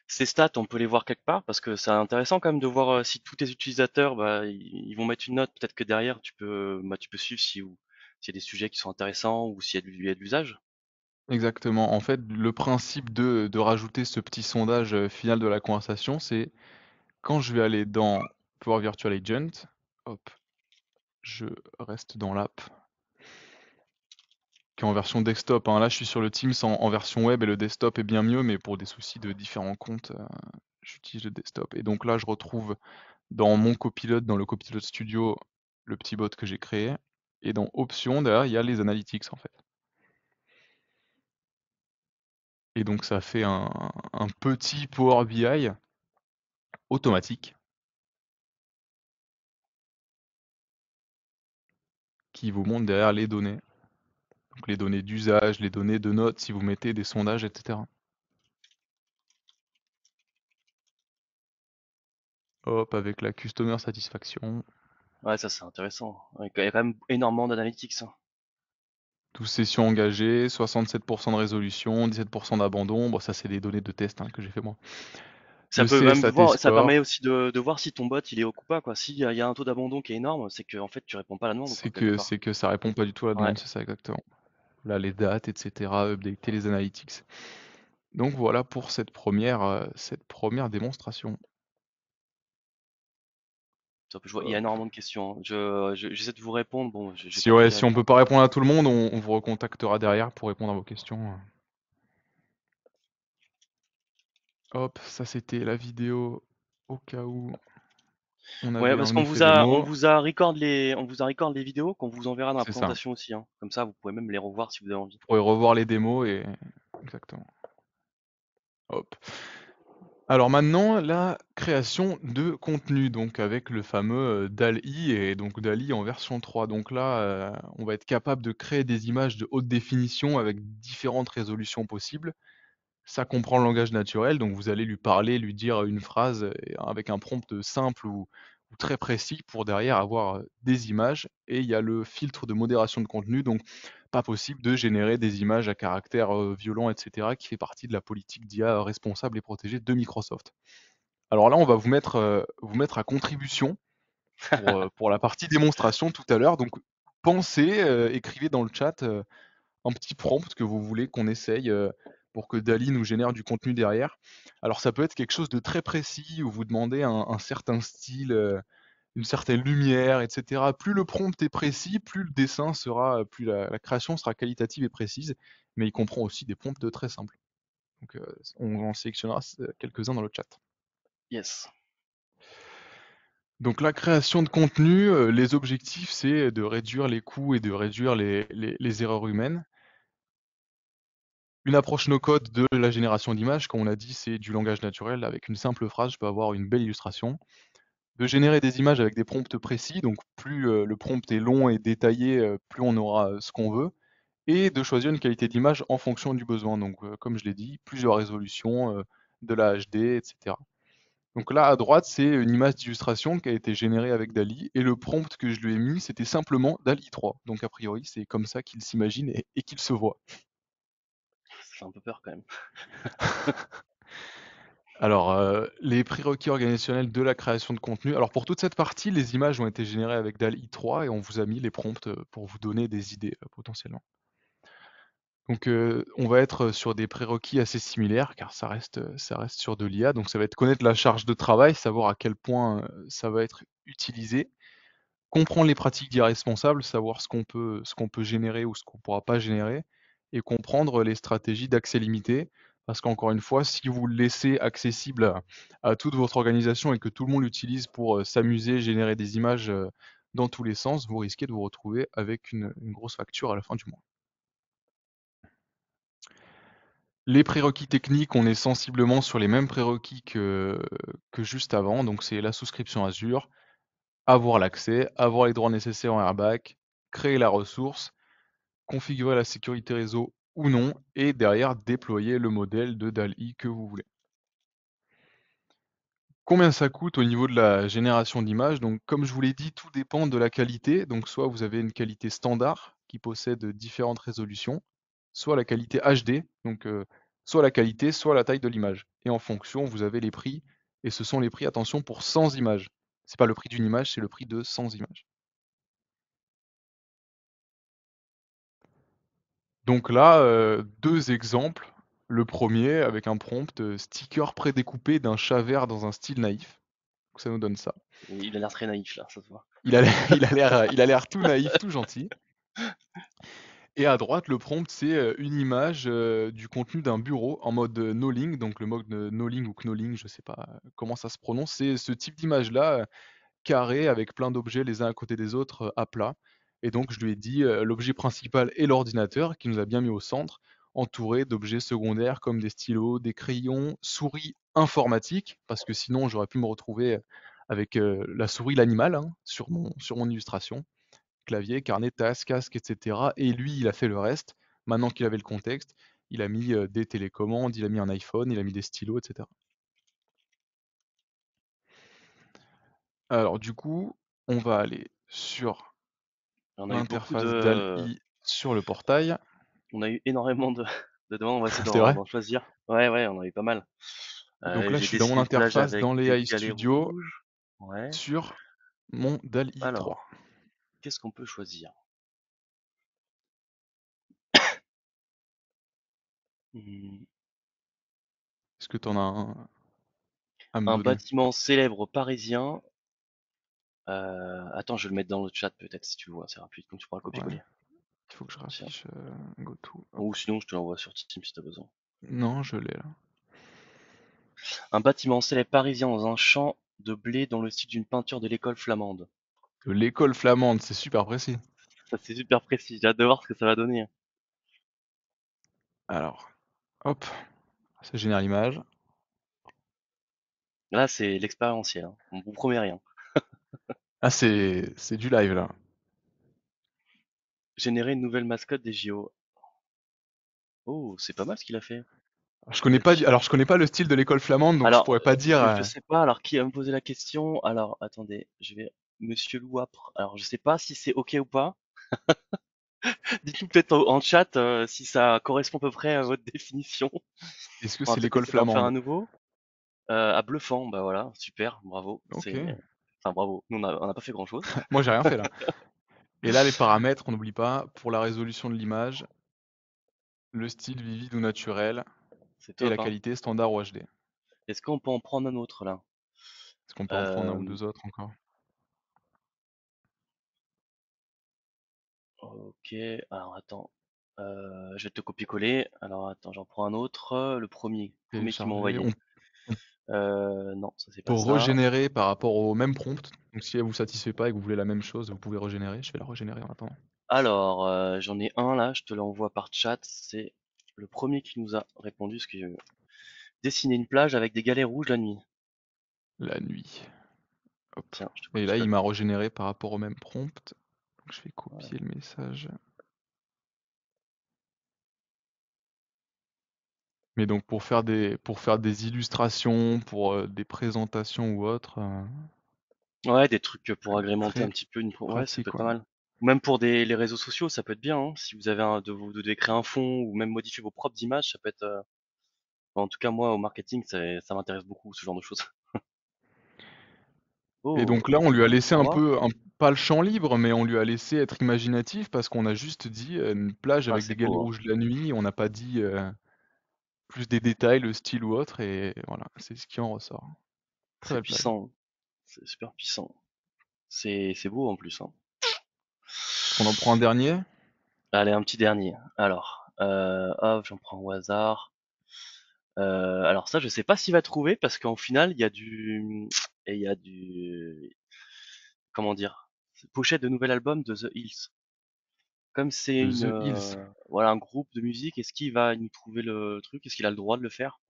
ces stats, on peut les voir quelque part parce que c'est intéressant quand même de voir si tous tes utilisateurs, bah, ils vont mettre une note. Peut-être que derrière, tu peux suivre s'il y a des sujets qui sont intéressants ou il y a de l'usage. Exactement. En fait, le principe de rajouter ce petit sondage final de la conversation, c'est quand je vais aller dans Power Virtual Agent, hop, je reste dans l'app qui est en version desktop, hein. Là, je suis sur le Teams en version web et le desktop est bien mieux, mais pour des soucis de différents comptes, j'utilise le desktop. Et donc là, je retrouve dans mon copilote, dans le copilote studio, le petit bot que j'ai créé. Et dans Options, derrière, il y a les analytics en fait. Et donc ça fait un petit Power BI automatique qui vous montre derrière les données. Donc les données d'usage, les données de notes, si vous mettez des sondages, etc. Hop, avec la Customer Satisfaction. Ouais, ça c'est intéressant. Ouais, il y a quand même énormément d'analytics, hein. 12 sessions engagées, 67% de résolution, 17% d'abandon. Bon, ça, c'est des données de test hein, que j'ai fait moi. Ça Le peut même CSAT voir, ça permet score, aussi de voir si ton bot il est haut ou pas, quoi. S'il y a un taux d'abandon qui est énorme, c'est que en fait tu réponds pas à la demande, quoi, quelque part. c'est que ça répond pas du tout à la Ouais. demande, c'est ça exactement. Là, les dates, etc., updater les analytics. Donc voilà pour cette première démonstration. Top. Il y a Hop. énormément de questions, hein. J'essaie de vous répondre. Bon, j'ai Si, pas pu ouais, y si on peut répondre. pas répondre à tout le monde, on vous recontactera derrière pour répondre à vos questions. Hop, ça c'était la vidéo au cas où on Ouais, avait parce un qu'on effet vous a, démo. on vous a record les vidéos qu'on vous enverra dans la C'est ça. présentation aussi, hein. Comme ça, vous pouvez même les revoir si vous avez envie. Vous pourrez revoir les démos et exactement. Hop. Alors maintenant, la création de contenu, donc avec le fameux DALL-E et donc DALL-E en version 3. Donc là, on va être capable de créer des images de haute définition avec différentes résolutions possibles. Ça comprend le langage naturel, donc vous allez lui parler, lui dire une phrase avec un prompt simple ou très précis pour derrière avoir des images. Et il y a le filtre de modération de contenu, donc pas possible de générer des images à caractère violent, etc., qui fait partie de la politique d'IA responsable et protégée de Microsoft. Alors là, on va vous mettre à contribution pour la partie démonstration tout à l'heure. Donc pensez, écrivez dans le chat un petit prompt que vous voulez qu'on essaye pour que Dali nous génère du contenu derrière. Alors ça peut être quelque chose de très précis où vous demandez un certain style, une certaine lumière, etc. Plus le prompt est précis, plus le dessin sera, plus la création sera qualitative et précise, mais il comprend aussi des prompts très simples. Donc on en sélectionnera quelques-uns dans le chat. Yes. Donc la création de contenu, les objectifs, c'est de réduire les coûts et de réduire les erreurs humaines. Une approche no-code de la génération d'images, comme on l'a dit, c'est du langage naturel. Avec une simple phrase, je peux avoir une belle illustration. De générer des images avec des prompts précis, donc plus le prompt est long et détaillé, plus on aura ce qu'on veut. Et de choisir une qualité d'image en fonction du besoin. Donc, comme je l'ai dit, plusieurs résolutions, de la HD, etc. Donc là, à droite, c'est une image d'illustration qui a été générée avec DALL-E et le prompt que je lui ai mis, c'était simplement DALL-E 3. Donc a priori, c'est comme ça qu'il s'imagine et qu'il se voit. Ça fait un peu peur quand même. Alors, les prérequis organisationnels de la création de contenu. Alors pour toute cette partie, les images ont été générées avec DALL-E 3 et on vous a mis les prompts, pour vous donner des idées, potentiellement. Donc, on va être sur des prérequis assez similaires car ça reste sur de l'IA, donc ça va être connaître la charge de travail, savoir à quel point, ça va être utilisé, comprendre les pratiques d'IA responsables, savoir ce qu'on peut générer ou ce qu'on ne pourra pas générer et comprendre les stratégies d'accès limité. Parce qu'encore une fois, si vous le laissez accessible à toute votre organisation et que tout le monde l'utilise pour, s'amuser, générer des images, dans tous les sens, vous risquez de vous retrouver avec une grosse facture à la fin du mois. Les prérequis techniques, on est sensiblement sur les mêmes prérequis que juste avant, donc c'est la souscription Azure, avoir l'accès, avoir les droits nécessaires en airbag, créer la ressource, configurer la sécurité réseau ou non, et derrière déployer le modèle de DALL-E que vous voulez. Combien ça coûte au niveau de la génération d'images? Donc, comme je vous l'ai dit, tout dépend de la qualité. Donc, soit vous avez une qualité standard qui possède différentes résolutions, soit la qualité HD, donc soit la qualité, soit la taille de l'image. Et en fonction, vous avez les prix, et ce sont les prix, attention, pour 100 images. C'est pas le prix d'une image, c'est le prix de 100 images. Donc là, deux exemples. Le premier, avec un prompt sticker prédécoupé d'un chat vert dans un style naïf. Donc ça nous donne ça. Il a l'air très naïf là, ça se voit. Il a l'air tout naïf, tout gentil. Et à droite, le prompt, c'est une image du contenu d'un bureau en mode Knowling. Donc le mode Knowling ou Knowling, je sais pas comment ça se prononce. C'est ce type d'image-là, carré, avec plein d'objets les uns à côté des autres, à plat. Et donc je lui ai dit, l'objet principal est l'ordinateur qui nous a bien mis au centre, entouré d'objets secondaires comme des stylos, des crayons, souris informatique, parce que sinon j'aurais pu me retrouver avec, la souris l'animal, hein, sur mon illustration. Clavier, carnet, tasse, casque, et cetera, et lui, il a fait le reste. Maintenant qu'il avait le contexte, il a mis, des télécommandes, il a mis un iPhone, il a mis des stylos, et cetera. Alors du coup, on va aller sur On a eu beaucoup l'interface de, DALL-E sur le portail. on a eu énormément de demandes. On va essayer C'est vrai? d'en choisir. Ouais, ouais, on a eu pas mal. Donc là, je J'ai suis dans mon dessiné une plage interface avec dans les des AI galets Studio rouges. Ouais. sur mon DALL-E 3. Alors, qu'est-ce qu'on peut choisir? Hmm, Est-ce que tu en as un à me un donner? bâtiment célèbre parisien. Attends, je vais le mettre dans le chat peut-être si tu vois, c'est rapide, comme tu pourras le Ouais, copier-coller. il faut que je Tiens. raffiche GoTo. Ou Hop. sinon, je te l'envoie sur Teams si t'as besoin. Non, je l'ai là. Un bâtiment célèbre parisien dans un champ de blé dans le style d'une peinture de l'école flamande. De l'école flamande, c'est super précis. Ça, c'est super précis. J'ai hâte de voir ce que ça va donner, hein. Alors, hop, ça génère l'image. Là, c'est l'expérientiel, hein. On vous promet rien. Ah, c'est du live là. Générer une nouvelle mascotte des JO. Oh, c'est pas mal ce qu'il a fait. Je connais pas, Tac. alors je connais pas le style de l'école flamande, donc je Alors, pourrais pas dire. je sais pas. Alors, qui va me poser la question? Alors, attendez, je vais. Monsieur Louapre. Alors, je sais pas si c'est OK ou pas. Dites-nous peut-être en chat si ça correspond à peu près à votre définition. Est-ce que On va c'est peut-être l'école essayer d'en faire un flamande? nouveau. À Bluffant, bah voilà, super, bravo. Ok. Enfin, bravo. Nous, on n'a pas fait grand-chose. Moi, j'ai rien fait là. Et là, les paramètres, on n'oublie pas, pour la résolution de l'image, le style vivide ou naturel C'est et la top, hein. qualité standard ou HD. Est-ce qu'on peut en prendre un autre là? Est-ce qu'on peut en prendre un ou Euh, deux autres encore? ok, alors attends. Je vais te copier-coller. Alors attends, j'en prends un autre. Le premier qui m'a Télécharger. envoyé. On Non, ça c'est peut pas ça. régénérer par rapport au même prompt. Donc si elle vous satisfait pas et que vous voulez la même chose, vous pouvez régénérer. Je vais la régénérer en attendant. Alors, j'en ai un là, je te l'envoie par chat. C'est le premier qui nous a répondu, ce que dessiner une plage avec des galets rouges la nuit. La nuit. Hop. Tiens, Et je là, te il m'a régénéré par rapport au même prompt. Donc, je vais ouais. copier le message. Mais donc pour faire des illustrations, pour des présentations ou autres, Ouais, des trucs pour très agrémenter un très petit peu une ouais, ça pratique peut être pas quoi. mal. Ou même pour des les réseaux sociaux, ça peut être bien, hein. Si vous avez un vous devez créer un fond ou même modifier vos propres images, ça peut être, en tout cas moi au marketing, ça m'intéresse beaucoup ce genre de choses. Et Oh, donc là, on lui a laissé au un revoir. peu, pas le champ libre, mais on lui a laissé être imaginatif parce qu'on a juste dit une plage Ah, avec des c'est galets beau, hein. rouges la nuit. On n'a pas dit plus des détails, le style ou autre. Et voilà, c'est ce qui en ressort. Très C'est belle plage. puissant, c'est super puissant. C'est beau en plus, hein. Est-ce qu'on en prend un dernier? Allez, un petit dernier. Alors, hop, j'en prends au hasard. Alors ça, je sais pas s'il va trouver parce qu'en final, il y a du, comment dire, pochette de nouvel album de The Hills. Comme c'est De une, The Hills. voilà, un groupe de musique, est-ce qu'il va nous trouver le truc? Est-ce qu'il a le droit de le faire?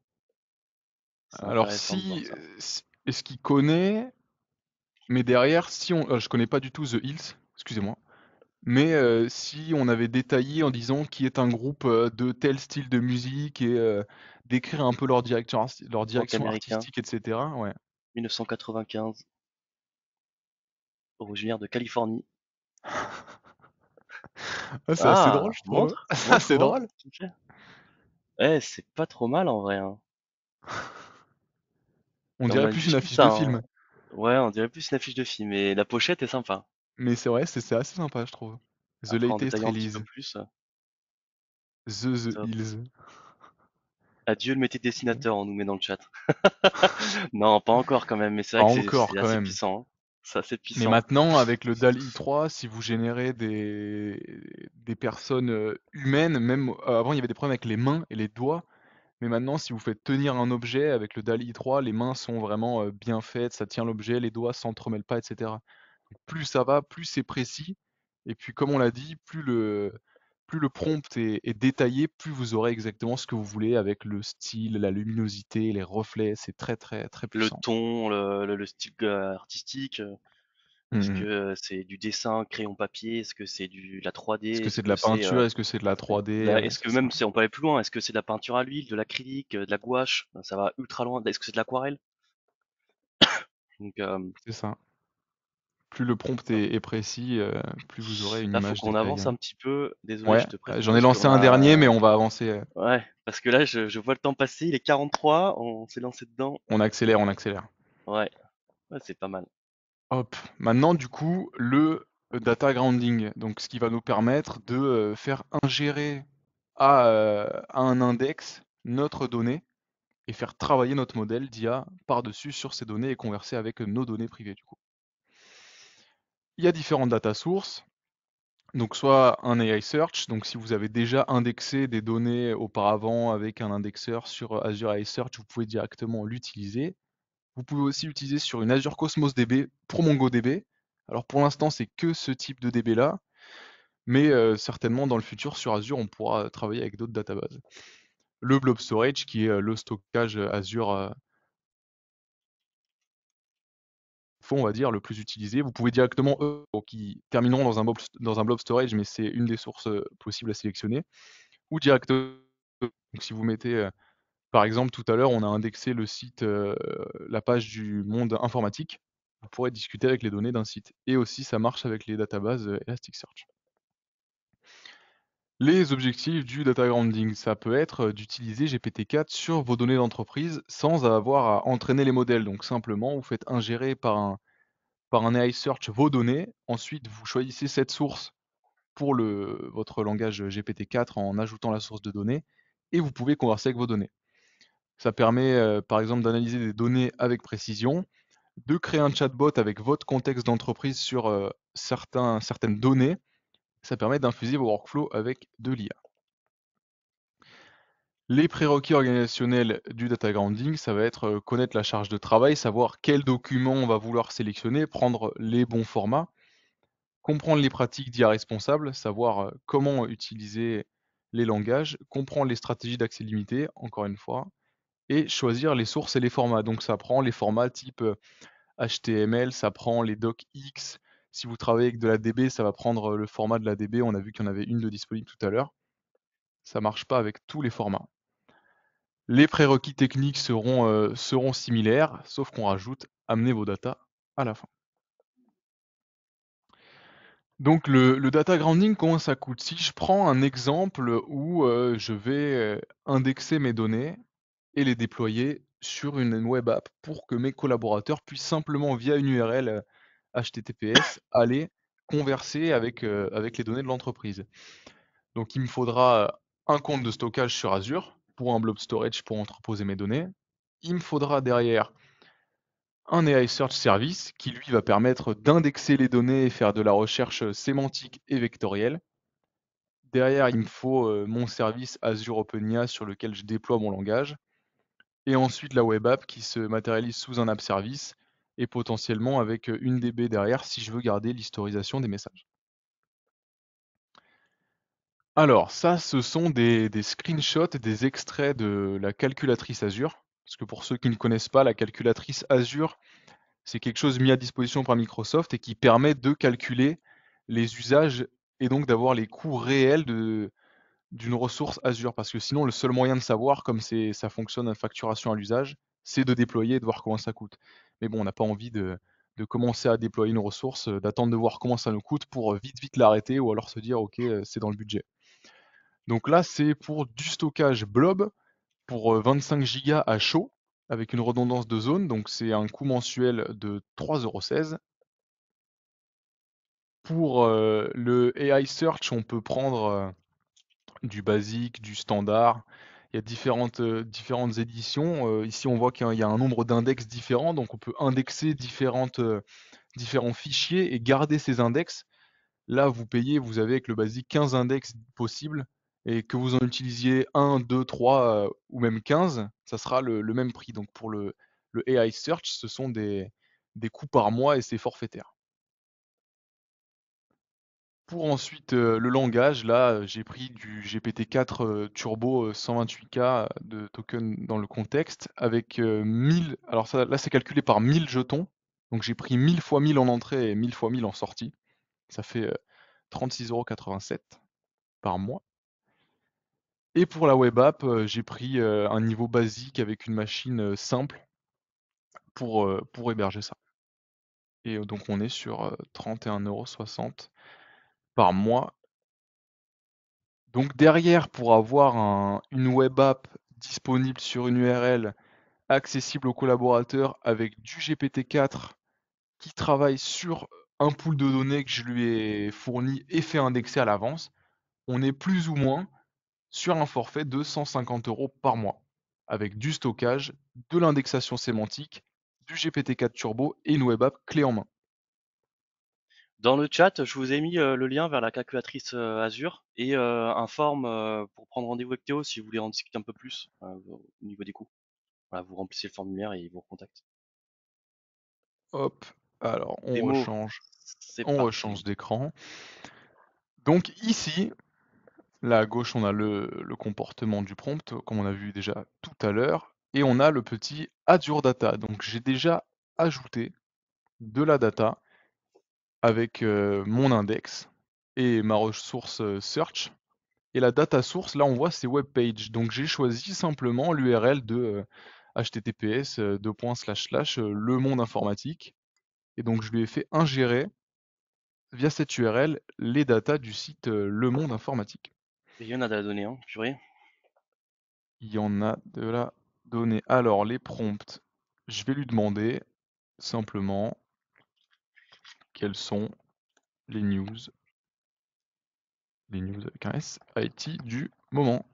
C'est Alors intéressant de voir si, ça. est-ce qu'il connaît, mais derrière, si on, je connais pas du tout The Hills, excusez-moi. Mais si on avait détaillé en disant qui est un groupe de tel style de musique et décrire un peu leur Rock direction américain, artistique, etc. Ouais. 1995, originaire de Californie. Ah, c'est assez drôle, Ah, je trouve. montre, C'est montre assez voir. drôle. Ok. Eh, c'est pas trop mal en vrai, hein. On Et on dirait a plus du une style affiche ça, de hein. film. Ouais, on dirait plus une affiche de film. Et la pochette est sympa. Mais c'est vrai, c'est assez sympa, je trouve. The Après, en latest détaillant un petit peu release. plus, The top. Hills. Adieu le métier de Ok. dessinateur, on nous met dans le chat. Non, pas encore quand même, mais c'est Pas vrai que encore, c'est quand assez même. puissant, hein. C'est assez Mais puissant. maintenant, avec le DALL-E 3, si vous générez des personnes humaines, même avant il y avait des problèmes avec les mains et les doigts, mais maintenant si vous faites tenir un objet avec le DALL-E 3, les mains sont vraiment bien faites, ça tient l'objet, les doigts s'entremêlent pas, etc. Donc plus ça va, plus c'est précis, et puis comme on l'a dit, plus le prompt est détaillé, plus vous aurez exactement ce que vous voulez avec le style, la luminosité, les reflets, c'est très très très Le puissant. ton, le style artistique, est-ce que Mhm. c'est du dessin crayon papier? Est-ce que c'est de la 3D? Est-ce que Est-ce c'est de que la c'est peinture? Est-ce que c'est de la 3D? Ouais, est-ce que c'est ça. même, on peut aller plus loin, est-ce que c'est de la peinture à l'huile, de l'acrylique, de la gouache? Ça va ultra loin. Est-ce que c'est de l'aquarelle? Donc, C'est ça. Plus le prompt top. est précis, plus vous aurez une Là, faut image qu'on détaillée. avance un petit peu. Désolé, Ouais, je te j'en ai parce lancé qu'on un dernier, mais a, on va avancer. ouais, parce que là, je vois le temps passer, il est 43, on s'est lancé dedans. On accélère, on accélère. Ouais, ouais, c'est pas mal. Hop. Maintenant, du coup, le data grounding. Donc, ce qui va nous permettre de faire ingérer à un index notre donnée et faire travailler notre modèle d'IA par-dessus sur ces données et converser avec nos données privées, du coup. Il y a différentes data sources. Donc soit un AI Search, donc si vous avez déjà indexé des données auparavant avec un indexeur sur Azure AI Search, vous pouvez directement l'utiliser. Vous pouvez aussi l'utiliser sur une Azure Cosmos DB pour MongoDB. Alors pour l'instant, c'est que ce type de DB là, mais certainement dans le futur sur Azure, on pourra travailler avec d'autres databases. Le Blob Storage qui est le stockage Azure on va dire, le plus utilisé. Vous pouvez directement, qui termineront dans un blob storage, mais c'est une des sources possibles à sélectionner. Ou directement, donc si vous mettez, par exemple, tout à l'heure, on a indexé le site, la page du monde informatique. Vous pourrez discuter avec les données d'un site. Et aussi, ça marche avec les databases Elasticsearch. Les objectifs du data grounding, ça peut être d'utiliser GPT-4 sur vos données d'entreprise sans avoir à entraîner les modèles. Donc simplement, vous faites ingérer par un AI search vos données. Ensuite, vous choisissez cette source pour votre langage GPT-4 en ajoutant la source de données et vous pouvez converser avec vos données. Ça permet par exemple d'analyser des données avec précision, de créer un chatbot avec votre contexte d'entreprise sur certaines données. Ça permet d'infuser vos workflows avec de l'IA. Les prérequis organisationnels du data grounding, ça va être connaître la charge de travail, savoir quels documents on va vouloir sélectionner, prendre les bons formats, comprendre les pratiques d'IA responsable, savoir comment utiliser les langages, comprendre les stratégies d'accès limité, encore une fois, et choisir les sources et les formats. Donc ça prend les formats type HTML, ça prend les docx. Si vous travaillez avec de la DB, ça va prendre le format de la DB. On a vu qu'il y en avait une de disponible tout à l'heure. Ça marche pas avec tous les formats. Les prérequis techniques seront similaires, sauf qu'on rajoute amener vos datas à la fin. Donc le data grounding, comment ça coûte? Si je prends un exemple où je vais indexer mes données et les déployer sur une web app pour que mes collaborateurs puissent simplement via une URL HTTPS aller converser avec les données de l'entreprise. Donc il me faudra un compte de stockage sur Azure pour un blob storage pour entreposer mes données. Il me faudra derrière un AI Search Service qui lui va permettre d'indexer les données et faire de la recherche sémantique et vectorielle. Derrière, il me faut mon service Azure OpenIA sur lequel je déploie mon langage. Et ensuite la web app qui se matérialise sous un app service et potentiellement avec une DB derrière si je veux garder l'historisation des messages. Alors ça, ce sont des screenshots, des extraits de la calculatrice Azure. Parce que pour ceux qui ne connaissent pas, la calculatrice Azure, c'est quelque chose mis à disposition par Microsoft et qui permet de calculer les usages et donc d'avoir les coûts réels d'une ressource Azure. Parce que sinon, le seul moyen de savoir, comme ça fonctionne en facturation à l'usage, c'est de déployer et de voir comment ça coûte. Mais bon, on n'a pas envie de commencer à déployer une ressource, d'attendre de voir comment ça nous coûte pour vite l'arrêter ou alors se dire, ok, c'est dans le budget. Donc là, c'est pour du stockage blob pour 25 Go à chaud avec une redondance de zone. Donc c'est un coût mensuel de 3,16 €. Pour le AI Search, on peut prendre du basique, du standard. Il y a différentes éditions. Ici, on voit qu'il y a un nombre d'index différents, donc on peut indexer différents fichiers et garder ces index. Là, vous payez, vous avez avec le basique 15 index possibles, et que vous en utilisiez 1, 2, 3 ou même 15, ça sera le même prix. Donc pour le AI Search, ce sont des coûts par mois et c'est forfaitaire. Pour ensuite le langage, là, j'ai pris du GPT-4 Turbo 128K de token dans le contexte avec 1000. Alors ça, là, c'est calculé par 1000 jetons. Donc j'ai pris 1000 fois 1000 en entrée et 1000 fois 1000 en sortie. Ça fait 36,87 € par mois. Et pour la web app, j'ai pris un niveau basique avec une machine simple pour héberger ça. Et donc on est sur 31,60 € par mois. Donc derrière, pour avoir une web app disponible sur une URL, accessible aux collaborateurs avec du GPT-4 qui travaille sur un pool de données que je lui ai fourni et fait indexer à l'avance, on est plus ou moins sur un forfait de 150 € par mois, avec du stockage, de l'indexation sémantique, du GPT-4 Turbo et une web app clé en main. Dans le chat, je vous ai mis le lien vers la calculatrice Azure et un form pour prendre rendez-vous avec Théo si vous voulez en discuter un peu plus au niveau des coûts. Voilà, vous remplissez le formulaire et il vous recontacte. Hop, alors Démo, c'est on parti. rechange d'écran. Donc ici, là à gauche, on a le comportement du prompt, comme on a vu déjà tout à l'heure, et on a le petit Azure Data. Donc j'ai déjà ajouté de la data avec mon index et ma ressource search. Et la data source, là on voit c'est web page. Donc j'ai choisi simplement l'URL de https le monde informatique. Et donc je lui ai fait ingérer via cette URL les datas du site Le Monde Informatique. Et il y en a de la donnée, hein, purée. Il y en a de la donnée. Alors les prompts, je vais lui demander simplement quelles sont les news avec un S, IT du moment.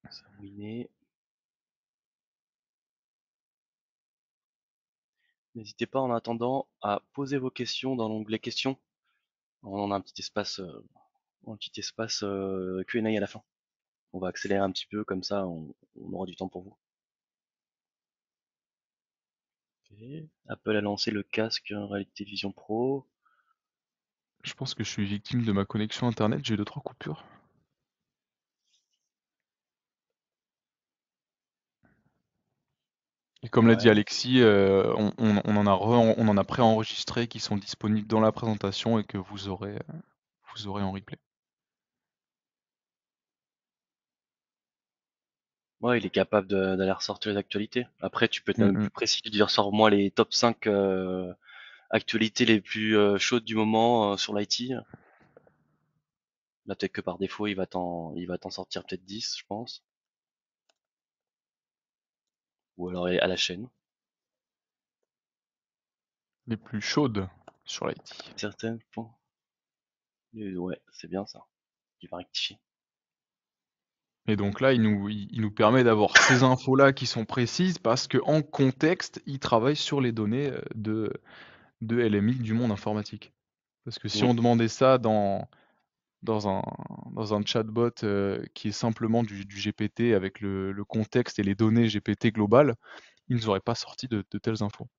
Ça a mouiné. N'hésitez pas en attendant à poser vos questions dans l'onglet questions. On a un petit espace Q&A à la fin. On va accélérer un petit peu, comme ça on aura du temps pour vous. Ok. Apple a lancé le casque réalité Vision Pro. Je pense que je suis victime de ma connexion internet, j'ai eu 2-3 coupures. Et comme l'a dit Ouais. Alexis, on en a préenregistré qui sont disponibles dans la présentation et que vous aurez en replay. Ouais, il est capable d'aller ressortir les actualités. Après, tu peux être Mm, même mm. plus précis, tu dire sors-moi les top 5 actualités les plus chaudes du moment sur l'IT. Là, peut-être que par défaut, il va t'en sortir peut-être 10, je pense. Ou alors à la chaîne. Les plus chaudes sur l'IT. Certaines font. Ouais, c'est bien ça. Il va rectifier. Et donc là, il nous permet d'avoir ces infos-là qui sont précises parce que en contexte, il travaille sur les données de LMI du monde informatique. Parce que si Mm. on demandait ça dans un, dans un chatbot qui est simplement du GPT avec le contexte et les données GPT globales, il ne nous aurait pas sorti de telles infos.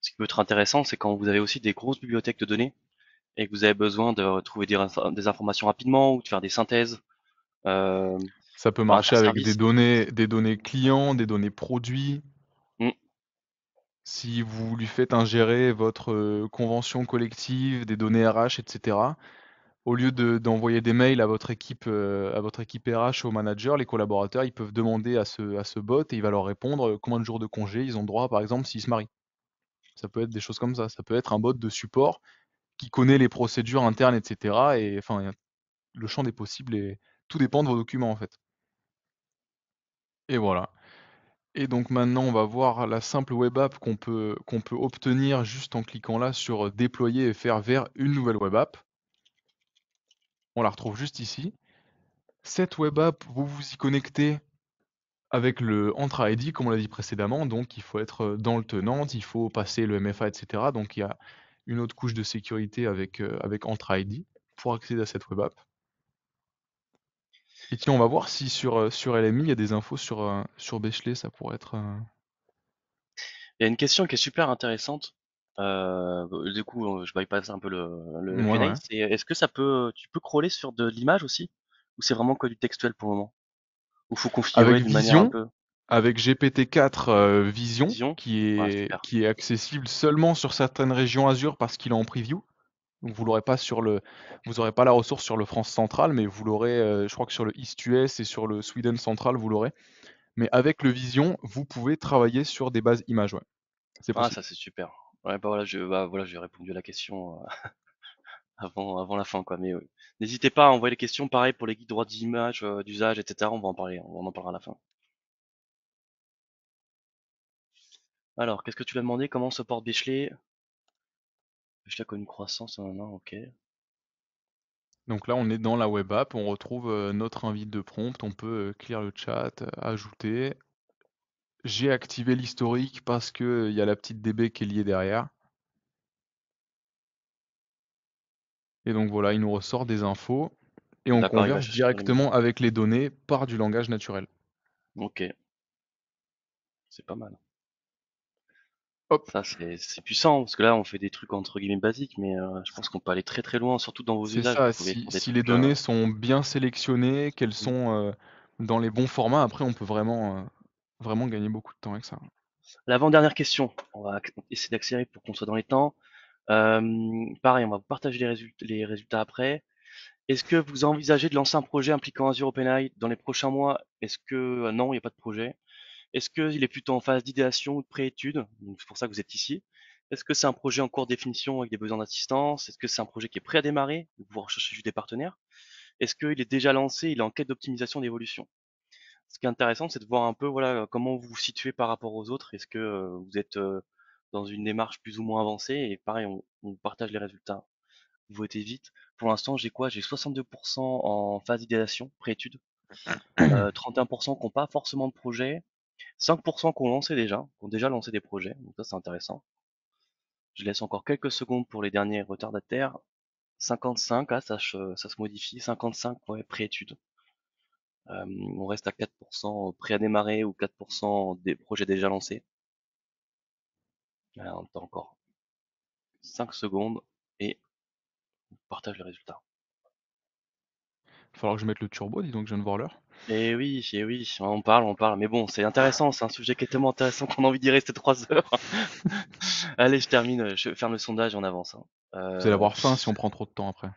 Ce qui peut être intéressant, c'est quand vous avez aussi des grosses bibliothèques de données et que vous avez besoin de trouver des informations rapidement ou de faire des synthèses euh, Ça peut par marcher avec interservice. des données clients, des données produits. Mm. Si vous lui faites ingérer votre convention collective, des données RH, etc., au lieu d'envoyer des mails à votre équipe RH, au manager, les collaborateurs, ils peuvent demander à ce bot et il va leur répondre combien de jours de congé ils ont droit, par exemple, s'ils se marient. Ça peut être des choses comme ça. Ça peut être un bot de support qui connaît les procédures internes, etc. Et enfin, le champ des possibles et tout dépend de vos documents en fait. Et voilà. Et donc maintenant, on va voir la simple web app qu'on peut obtenir juste en cliquant là sur déployer et faire vers une nouvelle web app. On la retrouve juste ici. Cette web app, vous vous y connectez avec le Entra ID, comme on l'a dit précédemment. Donc il faut être dans le tenant, il faut passer le MFA, etc. Donc il y a une autre couche de sécurité avec Entra ID pour accéder à cette web app. Et tiens, on va voir si sur LMI, il y a des infos sur Bechley, ça pourrait être... Il y a une question qui est super intéressante. Du coup, je bypass un peu le Ouais, Q&A. ouais. C'est est-ce que tu peux crawler sur de l'image aussi? Ou c'est vraiment que du textuel pour le moment? Ou faut Avec configurer d'une manière un Vision, peu avec GPT-4 Vision, vision? Ouais, super. qui est accessible seulement sur certaines régions Azure parce qu'il est en preview. Donc vous l'aurez pas vous aurez pas la ressource sur le France central, mais vous l'aurez, je crois que sur le East US et sur le Sweden central, vous l'aurez. Mais avec le Vision, vous pouvez travailler sur des bases images, ouais. C'est Ah, possible. ça c'est super. Ouais, bah voilà, j'ai répondu à la question avant la fin, quoi. Mais n'hésitez pas à envoyer les questions. Pareil pour les guides droits d'image, d'usage, etc. On va en parler. On en parlera à la fin. Alors, qu'est-ce que tu l'as demandé? Comment se porte Bechley? Bechley a connu une croissance, non, ok. Donc là, on est dans la web app, on retrouve notre invite de prompt, on peut clear le chat, ajouter. J'ai activé l'historique parce que il y a la petite DB qui est liée derrière. Et donc voilà, il nous ressort des infos et on D'accord, il va converse chercher dans les médias. directement avec les données par du langage naturel. Ok, c'est pas mal. Hop, Ça, c'est puissant, parce que là, on fait des trucs entre guillemets basiques, mais je pense qu'on peut aller très très loin, surtout dans vos c'est usages. Vous ça. pouvez faire des Si les trucs. données sont bien sélectionnées, qu'elles Mm. sont dans les bons formats, après on peut vraiment gagner beaucoup de temps avec ça. L'avant-dernière question, on va essayer d'accélérer pour qu'on soit dans les temps. Pareil, on va vous partager les résultats après. Est-ce que vous envisagez de lancer un projet impliquant Azure OpenAI dans les prochains mois? Est-ce que non, il n'y a pas de projet? Est-ce qu'il est plutôt en phase d'idéation ou de préétude? Donc c'est pour ça que vous êtes ici. Est-ce que c'est un projet en cours de définition avec des besoins d'assistance? Est-ce que c'est un projet qui est prêt à démarrer? Vous recherchez juste des partenaires? Est-ce qu'il est déjà lancé? Il est en quête d'optimisation d'évolution? Ce qui est intéressant, c'est de voir un peu voilà comment vous vous situez par rapport aux autres. Est-ce que vous êtes dans une démarche plus ou moins avancée? Et pareil, on vous partage les résultats. Vous votez vite. Pour l'instant, j'ai quoi? J'ai 62% en phase d'idéation, préétude, 31% qui n'ont pas forcément de projet, 5% qui ont lancé déjà, qui ont déjà lancé des projets. Donc ça, c'est intéressant. Je laisse encore quelques secondes pour les derniers retardataires. 55, ah, ça se modifie. 55, ouais, préétude. On reste à 4% prêt à démarrer ou 4% des projets déjà lancés. Voilà, on attend encore 5 secondes et on partage le résultat. Il va falloir que je mette le turbo, dis donc, je viens de voir l'heure. Et oui, on parle. Mais bon, c'est intéressant, c'est un sujet qui est tellement intéressant qu'on a envie d'y rester 3 heures. Allez, je termine, je ferme le sondage en avance, hein. Vous allez Euh, avoir faim si on prend trop de temps après.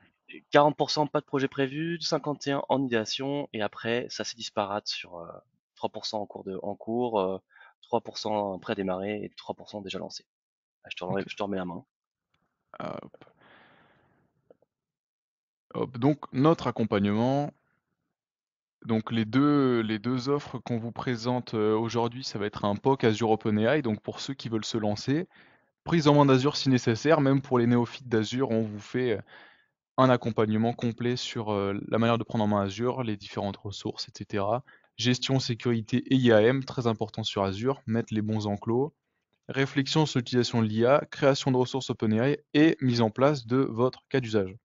40% pas de projet prévu, 51 en idéation, et après, ça c'est disparate sur 3% en cours, 3% pré-démarré et 3% déjà lancé. Ah, Ok. je te remets la main. Hop. Hop. Donc notre accompagnement, donc les deux offres qu'on vous présente aujourd'hui, ça va être un POC Azure OpenAI, donc pour ceux qui veulent se lancer, prise en main d'Azure si nécessaire, même pour les néophytes d'Azure, on vous fait un accompagnement complet sur la manière de prendre en main Azure, les différentes ressources, etc. Gestion, sécurité et IAM, très important sur Azure, mettre les bons enclos, réflexion sur l'utilisation de l'IA, création de ressources OpenAI et mise en place de votre cas d'usage.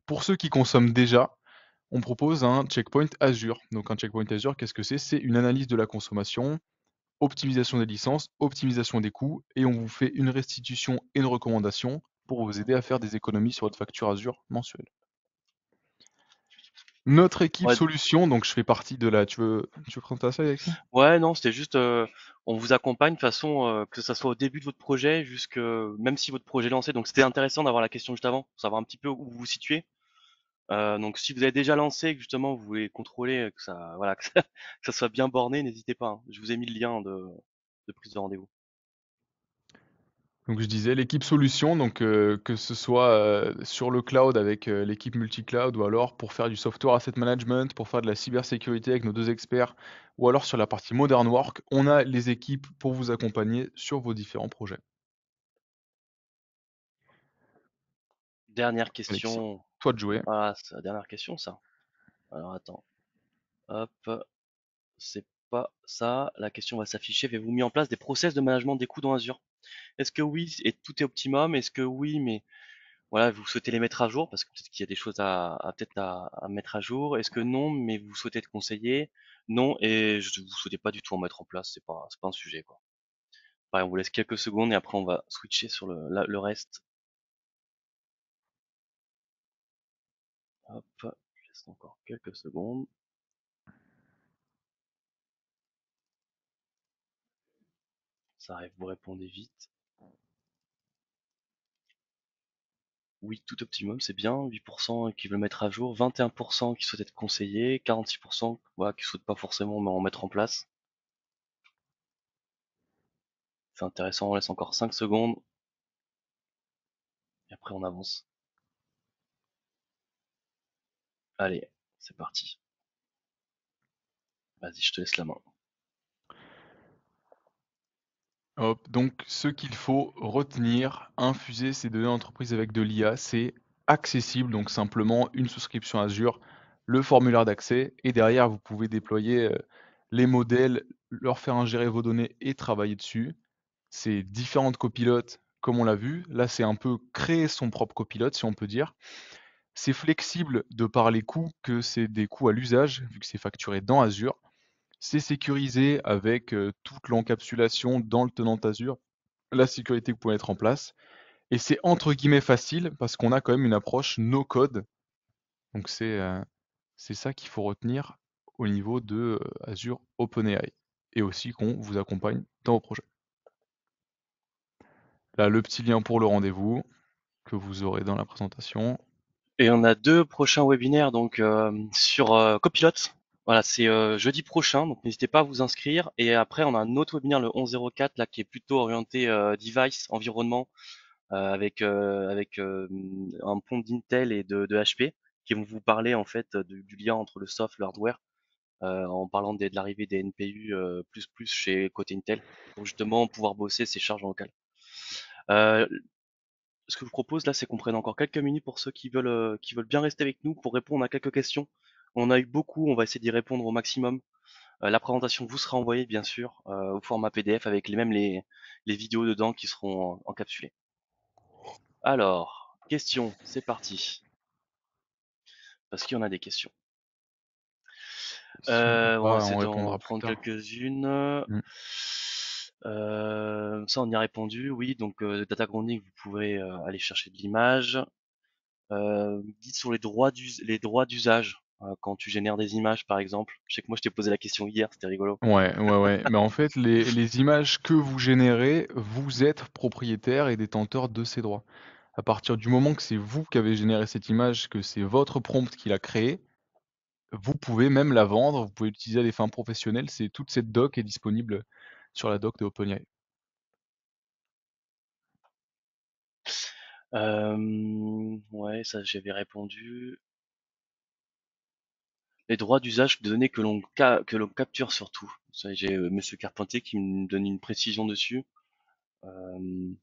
Pour ceux qui consomment déjà, on propose un checkpoint Azure. Donc un checkpoint Azure, qu'est-ce que c'est? C'est une analyse de la consommation, optimisation des licences, optimisation des coûts, et on vous fait une restitution et une recommandation pour vous aider à faire des économies sur votre facture Azure mensuelle. Notre équipe Ouais, solution, donc je fais partie de la... Tu veux présenter ça, Alexis? ouais, non, c'était juste, on vous accompagne de façon que ça soit au début de votre projet, jusque même si votre projet est lancé. Donc c'était intéressant d'avoir la question juste avant, pour savoir un petit peu où vous vous situez. Donc si vous avez déjà lancé, que justement vous voulez contrôler que ça, voilà, que ça soit bien borné, n'hésitez pas, hein. Je vous ai mis le lien de prise de rendez-vous. Donc je disais l'équipe solution, donc que ce soit sur le cloud avec l'équipe multi-cloud ou alors pour faire du software asset management, pour faire de la cybersécurité avec nos deux experts, ou alors sur la partie modern work, on a les équipes pour vous accompagner sur vos différents projets. Dernière Alexis, question. toi de jouer. Voilà, c'est la dernière question, ça. Alors attends, hop, c'est pas ça. La question va s'afficher. Avez-vous mis en place des process de management des coûts dans Azure? Est-ce que oui, et tout est optimum? Est-ce que oui, mais voilà, vous souhaitez les mettre à jour parce que peut-être qu'il y a des choses peut-être à mettre à jour. Est-ce que non, mais vous souhaitez être conseillé? Non, et vous souhaitez pas du tout en mettre en place. C'est pas un sujet, quoi. Pareil, on vous laisse quelques secondes et après on va switcher sur le reste. Hop, je laisse encore quelques secondes. Ça arrive, vous répondez vite. Oui, tout optimum, c'est bien. 8% qui veulent mettre à jour, 21% qui souhaitent être conseillés, 46% voilà, qui souhaitent pas forcément en mettre en place. C'est intéressant, on laisse encore 5 secondes et après on avance. Allez, c'est parti. Vas-y, je te laisse la main. Hop, donc ce qu'il faut retenir, infuser ces données d'entreprise avec de l'IA, c'est accessible, donc simplement une souscription Azure, le formulaire d'accès, et derrière vous pouvez déployer les modèles, leur faire ingérer vos données et travailler dessus. C'est différentes copilotes, comme on l'a vu. Là, c'est un peu créer son propre copilote, si on peut dire. C'est flexible de par les coûts, que c'est des coûts à l'usage, vu que c'est facturé dans Azure. C'est sécurisé avec toute l'encapsulation dans le tenant Azure, la sécurité que vous pouvez mettre en place. Et c'est entre guillemets facile parce qu'on a quand même une approche no code. Donc c'est ça qu'il faut retenir au niveau de Azure OpenAI. Et aussi qu'on vous accompagne dans vos projets. Là, le petit lien pour le rendez-vous que vous aurez dans la présentation. Et on a deux prochains webinaires donc sur Copilot. Voilà, c'est jeudi prochain, donc n'hésitez pas à vous inscrire. Et après, on a un autre webinaire le 11/04 là qui est plutôt orienté device, environnement, avec un pont d'Intel et de HP qui vont vous parler en fait du lien entre le soft, le hardware, en parlant de l'arrivée des NPU plus chez côté Intel pour justement pouvoir bosser ces charges en local. Euh, Ce que je vous propose là, c'est qu'on prenne encore quelques minutes pour ceux qui veulent bien rester avec nous pour répondre à quelques questions. On a eu beaucoup, on va essayer d'y répondre au maximum. La présentation vous sera envoyée bien sûr au format PDF avec les vidéos dedans qui seront encapsulées. Alors, question, c'est parti. Parce qu'il y en a des questions. Si on peut On va pas, essayer on d'en répondra plus prendre tard. quelques-unes. Mm. Ça, on y a répondu, oui. Donc, data grounding, vous pouvez aller chercher de l'image. Guide sur les droits d'usage quand tu génères des images, par exemple. Je sais que moi, je t'ai posé la question hier, c'était rigolo. Ouais, ouais, ouais. Mais en fait, les images que vous générez, vous êtes propriétaire et détenteur de ces droits. À partir du moment que c'est vous qui avez généré cette image, que c'est votre prompt qui l'a créée, vous pouvez même la vendre, vous pouvez l'utiliser à des fins professionnelles. C'est toute cette doc est disponible sur la doc de OpenAI. Ouais, ça, j'avais répondu. Les droits d'usage de données que l'on capture surtout. Ça, j'ai Monsieur Carpentier qui me donne une précision dessus. Euh,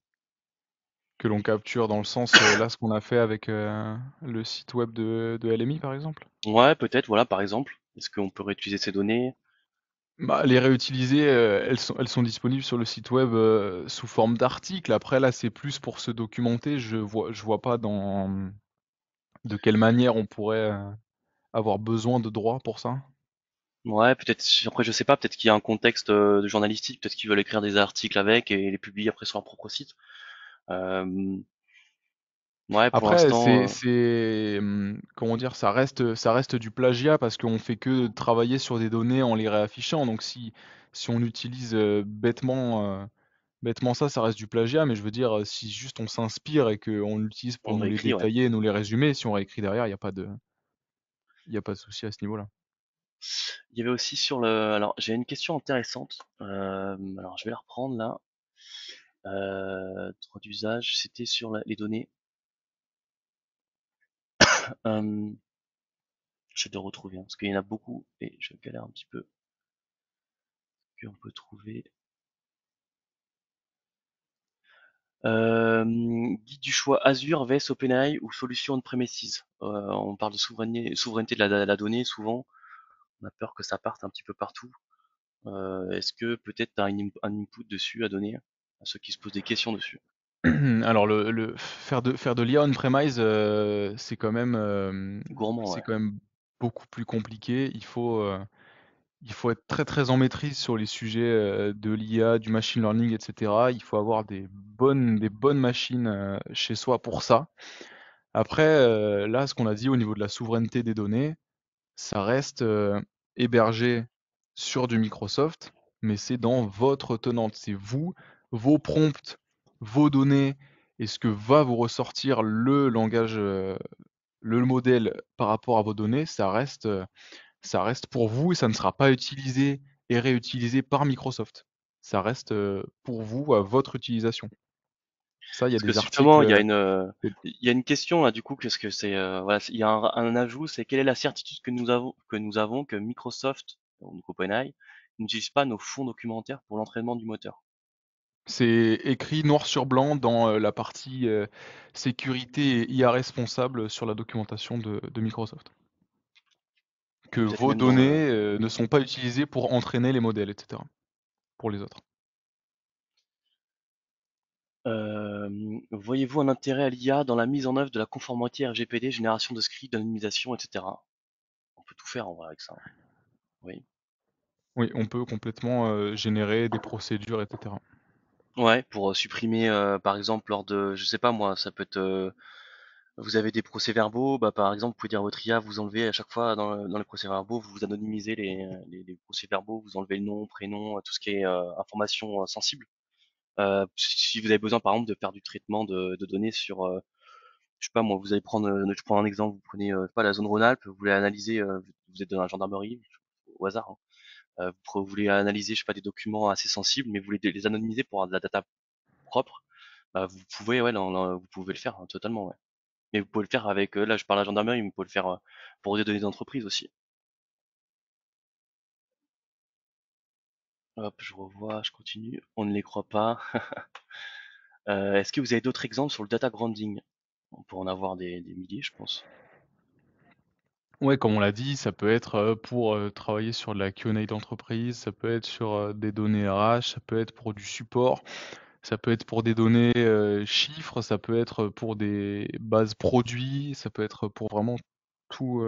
Que l'on capture dans le sens, là, ce qu'on a fait avec le site web de LMI, par exemple. ouais, peut-être, voilà, par exemple. Est-ce qu'on peut réutiliser ces données? Bah, les réutiliser, elles sont disponibles sur le site web, sous forme d'articles. Après là, c'est plus pour se documenter. Je vois pas de quelle manière on pourrait, avoir besoin de droits pour ça. Ouais, peut-être. Après, je sais pas. Peut-être qu'il y a un contexte de journalistique. Peut-être qu'ils veulent écrire des articles avec et les publier après sur leur propre site. Euh, ouais, pour Après, l'instant. comment dire? Ça reste du plagiat parce qu'on fait que travailler sur des données en les réaffichant. Donc si on utilise, bêtement ça, ça reste du plagiat, mais je veux dire, si juste on s'inspire et qu'on l'utilise pour On nous les réécrit, ouais. détailler, nous les résumer, si on réécrit derrière, il y a pas de souci à ce niveau-là. Il y avait aussi sur le. Alors, j'ai une question intéressante. Alors, je vais la reprendre là. Droit d'usage, c'était sur les données. Euh, J'essaie de retrouver, hein, parce qu'il y en a beaucoup et je galère un petit peu. Qu'on peut trouver. Guide du choix Azure vs OpenAI ou solution on-premises. On parle de souveraineté de la donnée souvent. On a peur que ça parte un petit peu partout. Est-ce que peut-être tu as un input dessus à donner à ceux qui se posent des questions dessus? Alors faire de l'IA on-premise, Gourmand, c'est ouais. quand même beaucoup plus compliqué. Il faut être très, très en maîtrise sur les sujets, de l'IA, du machine learning et cetera. Il faut avoir des bonnes machines, chez soi pour ça. Après, là, ce qu'on a dit au niveau de la souveraineté des données, ça reste, hébergé sur du Microsoft, mais c'est dans votre tenante. C'est vous, vos prompts, vos données et ce que va vous ressortir le langage, le modèle par rapport à vos données, ça reste pour vous et ça ne sera pas utilisé et réutilisé par Microsoft. Ça reste, pour vous, à votre utilisation. Ça, il y a Parce que des justement, articles, il y a une question là du coup, qu'est-ce que c'est voilà, il y a un ajout, c'est quelle est la certitude que Microsoft, donc OpenAI, n'utilise pas nos fonds documentaires pour l'entraînement du moteur. c'est écrit noir sur blanc dans, la partie, sécurité et IA responsable sur la documentation de Microsoft. Que Peut-être vos même dans le. données, ne sont pas utilisées pour entraîner les modèles et cetera, pour les autres. Voyez-vous un intérêt à l'IA dans la mise en œuvre de la conformité RGPD, génération de scripts, d'anonymisation, etc. On peut tout faire en vrai avec ça, hein. Oui. Oui, on peut complètement, générer des procédures et cetera. Ouais, pour supprimer, par exemple, lors de, je sais pas moi, ça peut être, vous avez des procès-verbaux, bah par exemple, vous pouvez dire à votre IA, vous enlevez à chaque fois dans les procès-verbaux, vous anonymisez les procès-verbaux, vous enlevez le nom, prénom, tout ce qui est information sensible. Si vous avez besoin, par exemple, de faire du traitement de données sur, je sais pas moi, vous allez prendre, je prends un exemple, vous prenez pas la zone Rhône-Alpes, vous voulez analyser, vous êtes dans la gendarmerie au hasard, hein. Vous voulez analyser, je sais pas, des documents assez sensibles, mais vous voulez les anonymiser pour avoir de la data propre, bah vous pouvez, ouais, vous pouvez le faire hein, totalement, ouais. Mais vous pouvez le faire avec, là je parle à la gendarmerie, mais vous pouvez le faire pour des données d'entreprise aussi. Hop, je revois, je continue. On ne les croit pas. Est-ce que vous avez d'autres exemples sur le data grounding? On peut en avoir des milliers, je pense. Ouais, comme on l'a dit, ça peut être, pour, travailler sur de la Q&A d'entreprise, ça peut être sur, des données RH, ça peut être pour du support, ça peut être pour des données, chiffres, ça peut être pour des bases produits, ça peut être pour vraiment tout,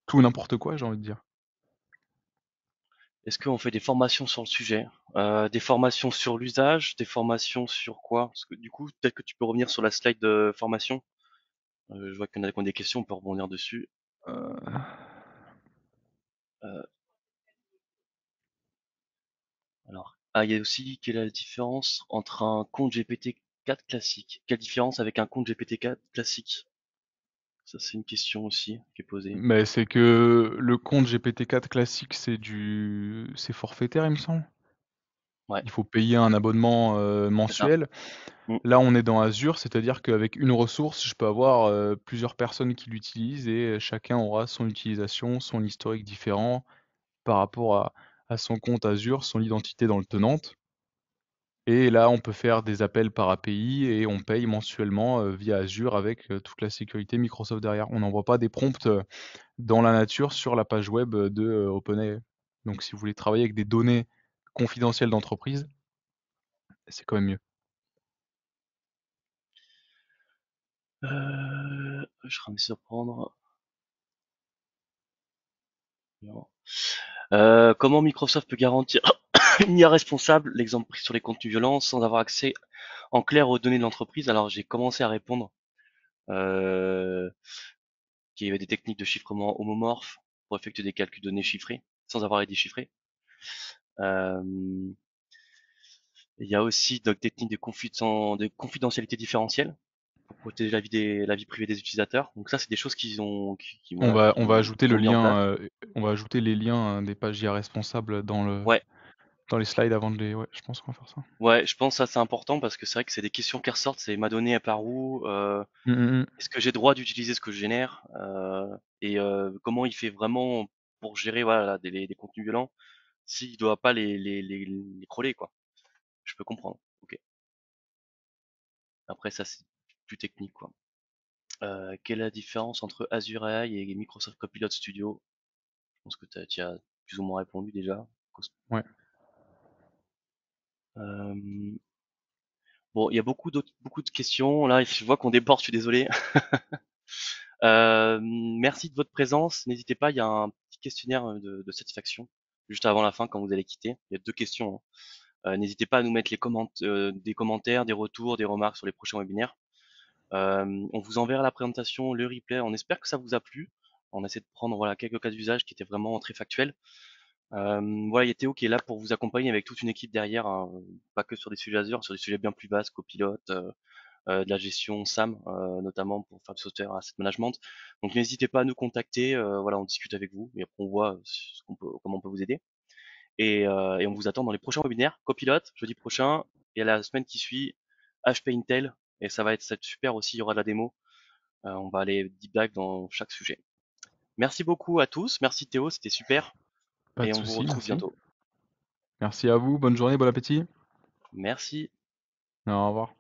tout et n'importe quoi, j'ai envie de dire. Est-ce qu'on fait des formations sur le sujet? Des formations sur l'usage, des formations sur quoi? Parce que du coup, peut-être que tu peux revenir sur la slide de formation. Je vois qu'il y en a qui ont des questions, on peut rebondir dessus. Euh, Euh, alors, il y a aussi quelle est la différence entre un compte GPT-4 classique? Quelle différence avec un compte GPT-4 classique? Ça, c'est une question aussi qui est posée. Mais c'est que le compte GPT-4 classique, c'est forfaitaire, il me semble. Ouais, Il faut payer un abonnement c'est ça. mensuel. Mm. Là, on est dans Azure, c'est-à-dire qu'avec une ressource, je peux avoir plusieurs personnes qui l'utilisent et chacun aura son utilisation, son historique différent par rapport à son compte Azure, son identité dans le tenante. Et là, on peut faire des appels par API et on paye mensuellement via Azure avec toute la sécurité Microsoft derrière. On n'envoie pas des prompts dans la nature sur la page web de OpenAI. Donc si vous voulez travailler avec des données confidentielles d'entreprise, c'est quand même mieux. Je vais me surprendre. Non. Comment Microsoft peut garantir une IA responsable, l'exemple pris sur les contenus violents, sans avoir accès en clair aux données de l'entreprise? Alors j'ai commencé à répondre euh, qu'il y avait des techniques de chiffrement homomorphes pour effectuer des calculs de données chiffrés, sans avoir à les déchiffrer. Euh, il y a aussi donc, des techniques de confidentialité différentielle pour protéger la vie privée des utilisateurs. Donc ça, c'est des choses On voilà, va, on va ajouter qu'ils le ont mis en place. lien, on va ajouter les liens des pages IA responsables Ouais, dans les slides avant de les. Ouais, je pense qu'on va faire ça. ouais, je pense que ça c'est important parce que c'est vrai que c'est des questions qui ressortent. C'est ma donnée est par où? Mm, mm, mm. Est-ce que j'ai droit d'utiliser ce que je génère? Et comment il fait vraiment pour gérer voilà des contenus violents s'il doit pas les crawler quoi. Je peux comprendre. Ok. Après ça c'est plus technique quoi. Quelle est la différence entre Azure AI et Microsoft Copilot Studio? Je pense que tu as plus ou moins répondu déjà. Ouais. Euh, bon, il y a beaucoup de questions. Là, je vois qu'on déborde, je suis désolé. Merci de votre présence. N'hésitez pas, il y a un petit questionnaire de satisfaction juste avant la fin quand vous allez quitter. Il y a deux questions, hein. N'hésitez pas à nous mettre des commentaires, des retours, des remarques sur les prochains webinaires. On vous enverra la présentation, le replay. On espère que ça vous a plu. On essaie de prendre voilà quelques cas d'usage qui étaient vraiment très factuels. Voilà, il y a Théo qui est là pour vous accompagner avec toute une équipe derrière, hein, pas que sur des sujets Azure, sur des sujets bien plus vastes, copilote, de la gestion SAM, notamment pour faire du software asset management. Donc n'hésitez pas à nous contacter, voilà, on discute avec vous et après on voit comment on peut vous aider. Et on vous attend dans les prochains webinaires. Copilote, jeudi prochain, et à la semaine qui suit, HP Intel, et ça va être super aussi, il y aura de la démo. On va aller deep dive dans chaque sujet. Merci beaucoup à tous, merci Théo, c'était super, Pas et de on vous souci, retrouve merci. bientôt. Merci à vous, bonne journée, bon appétit. Merci. Au revoir.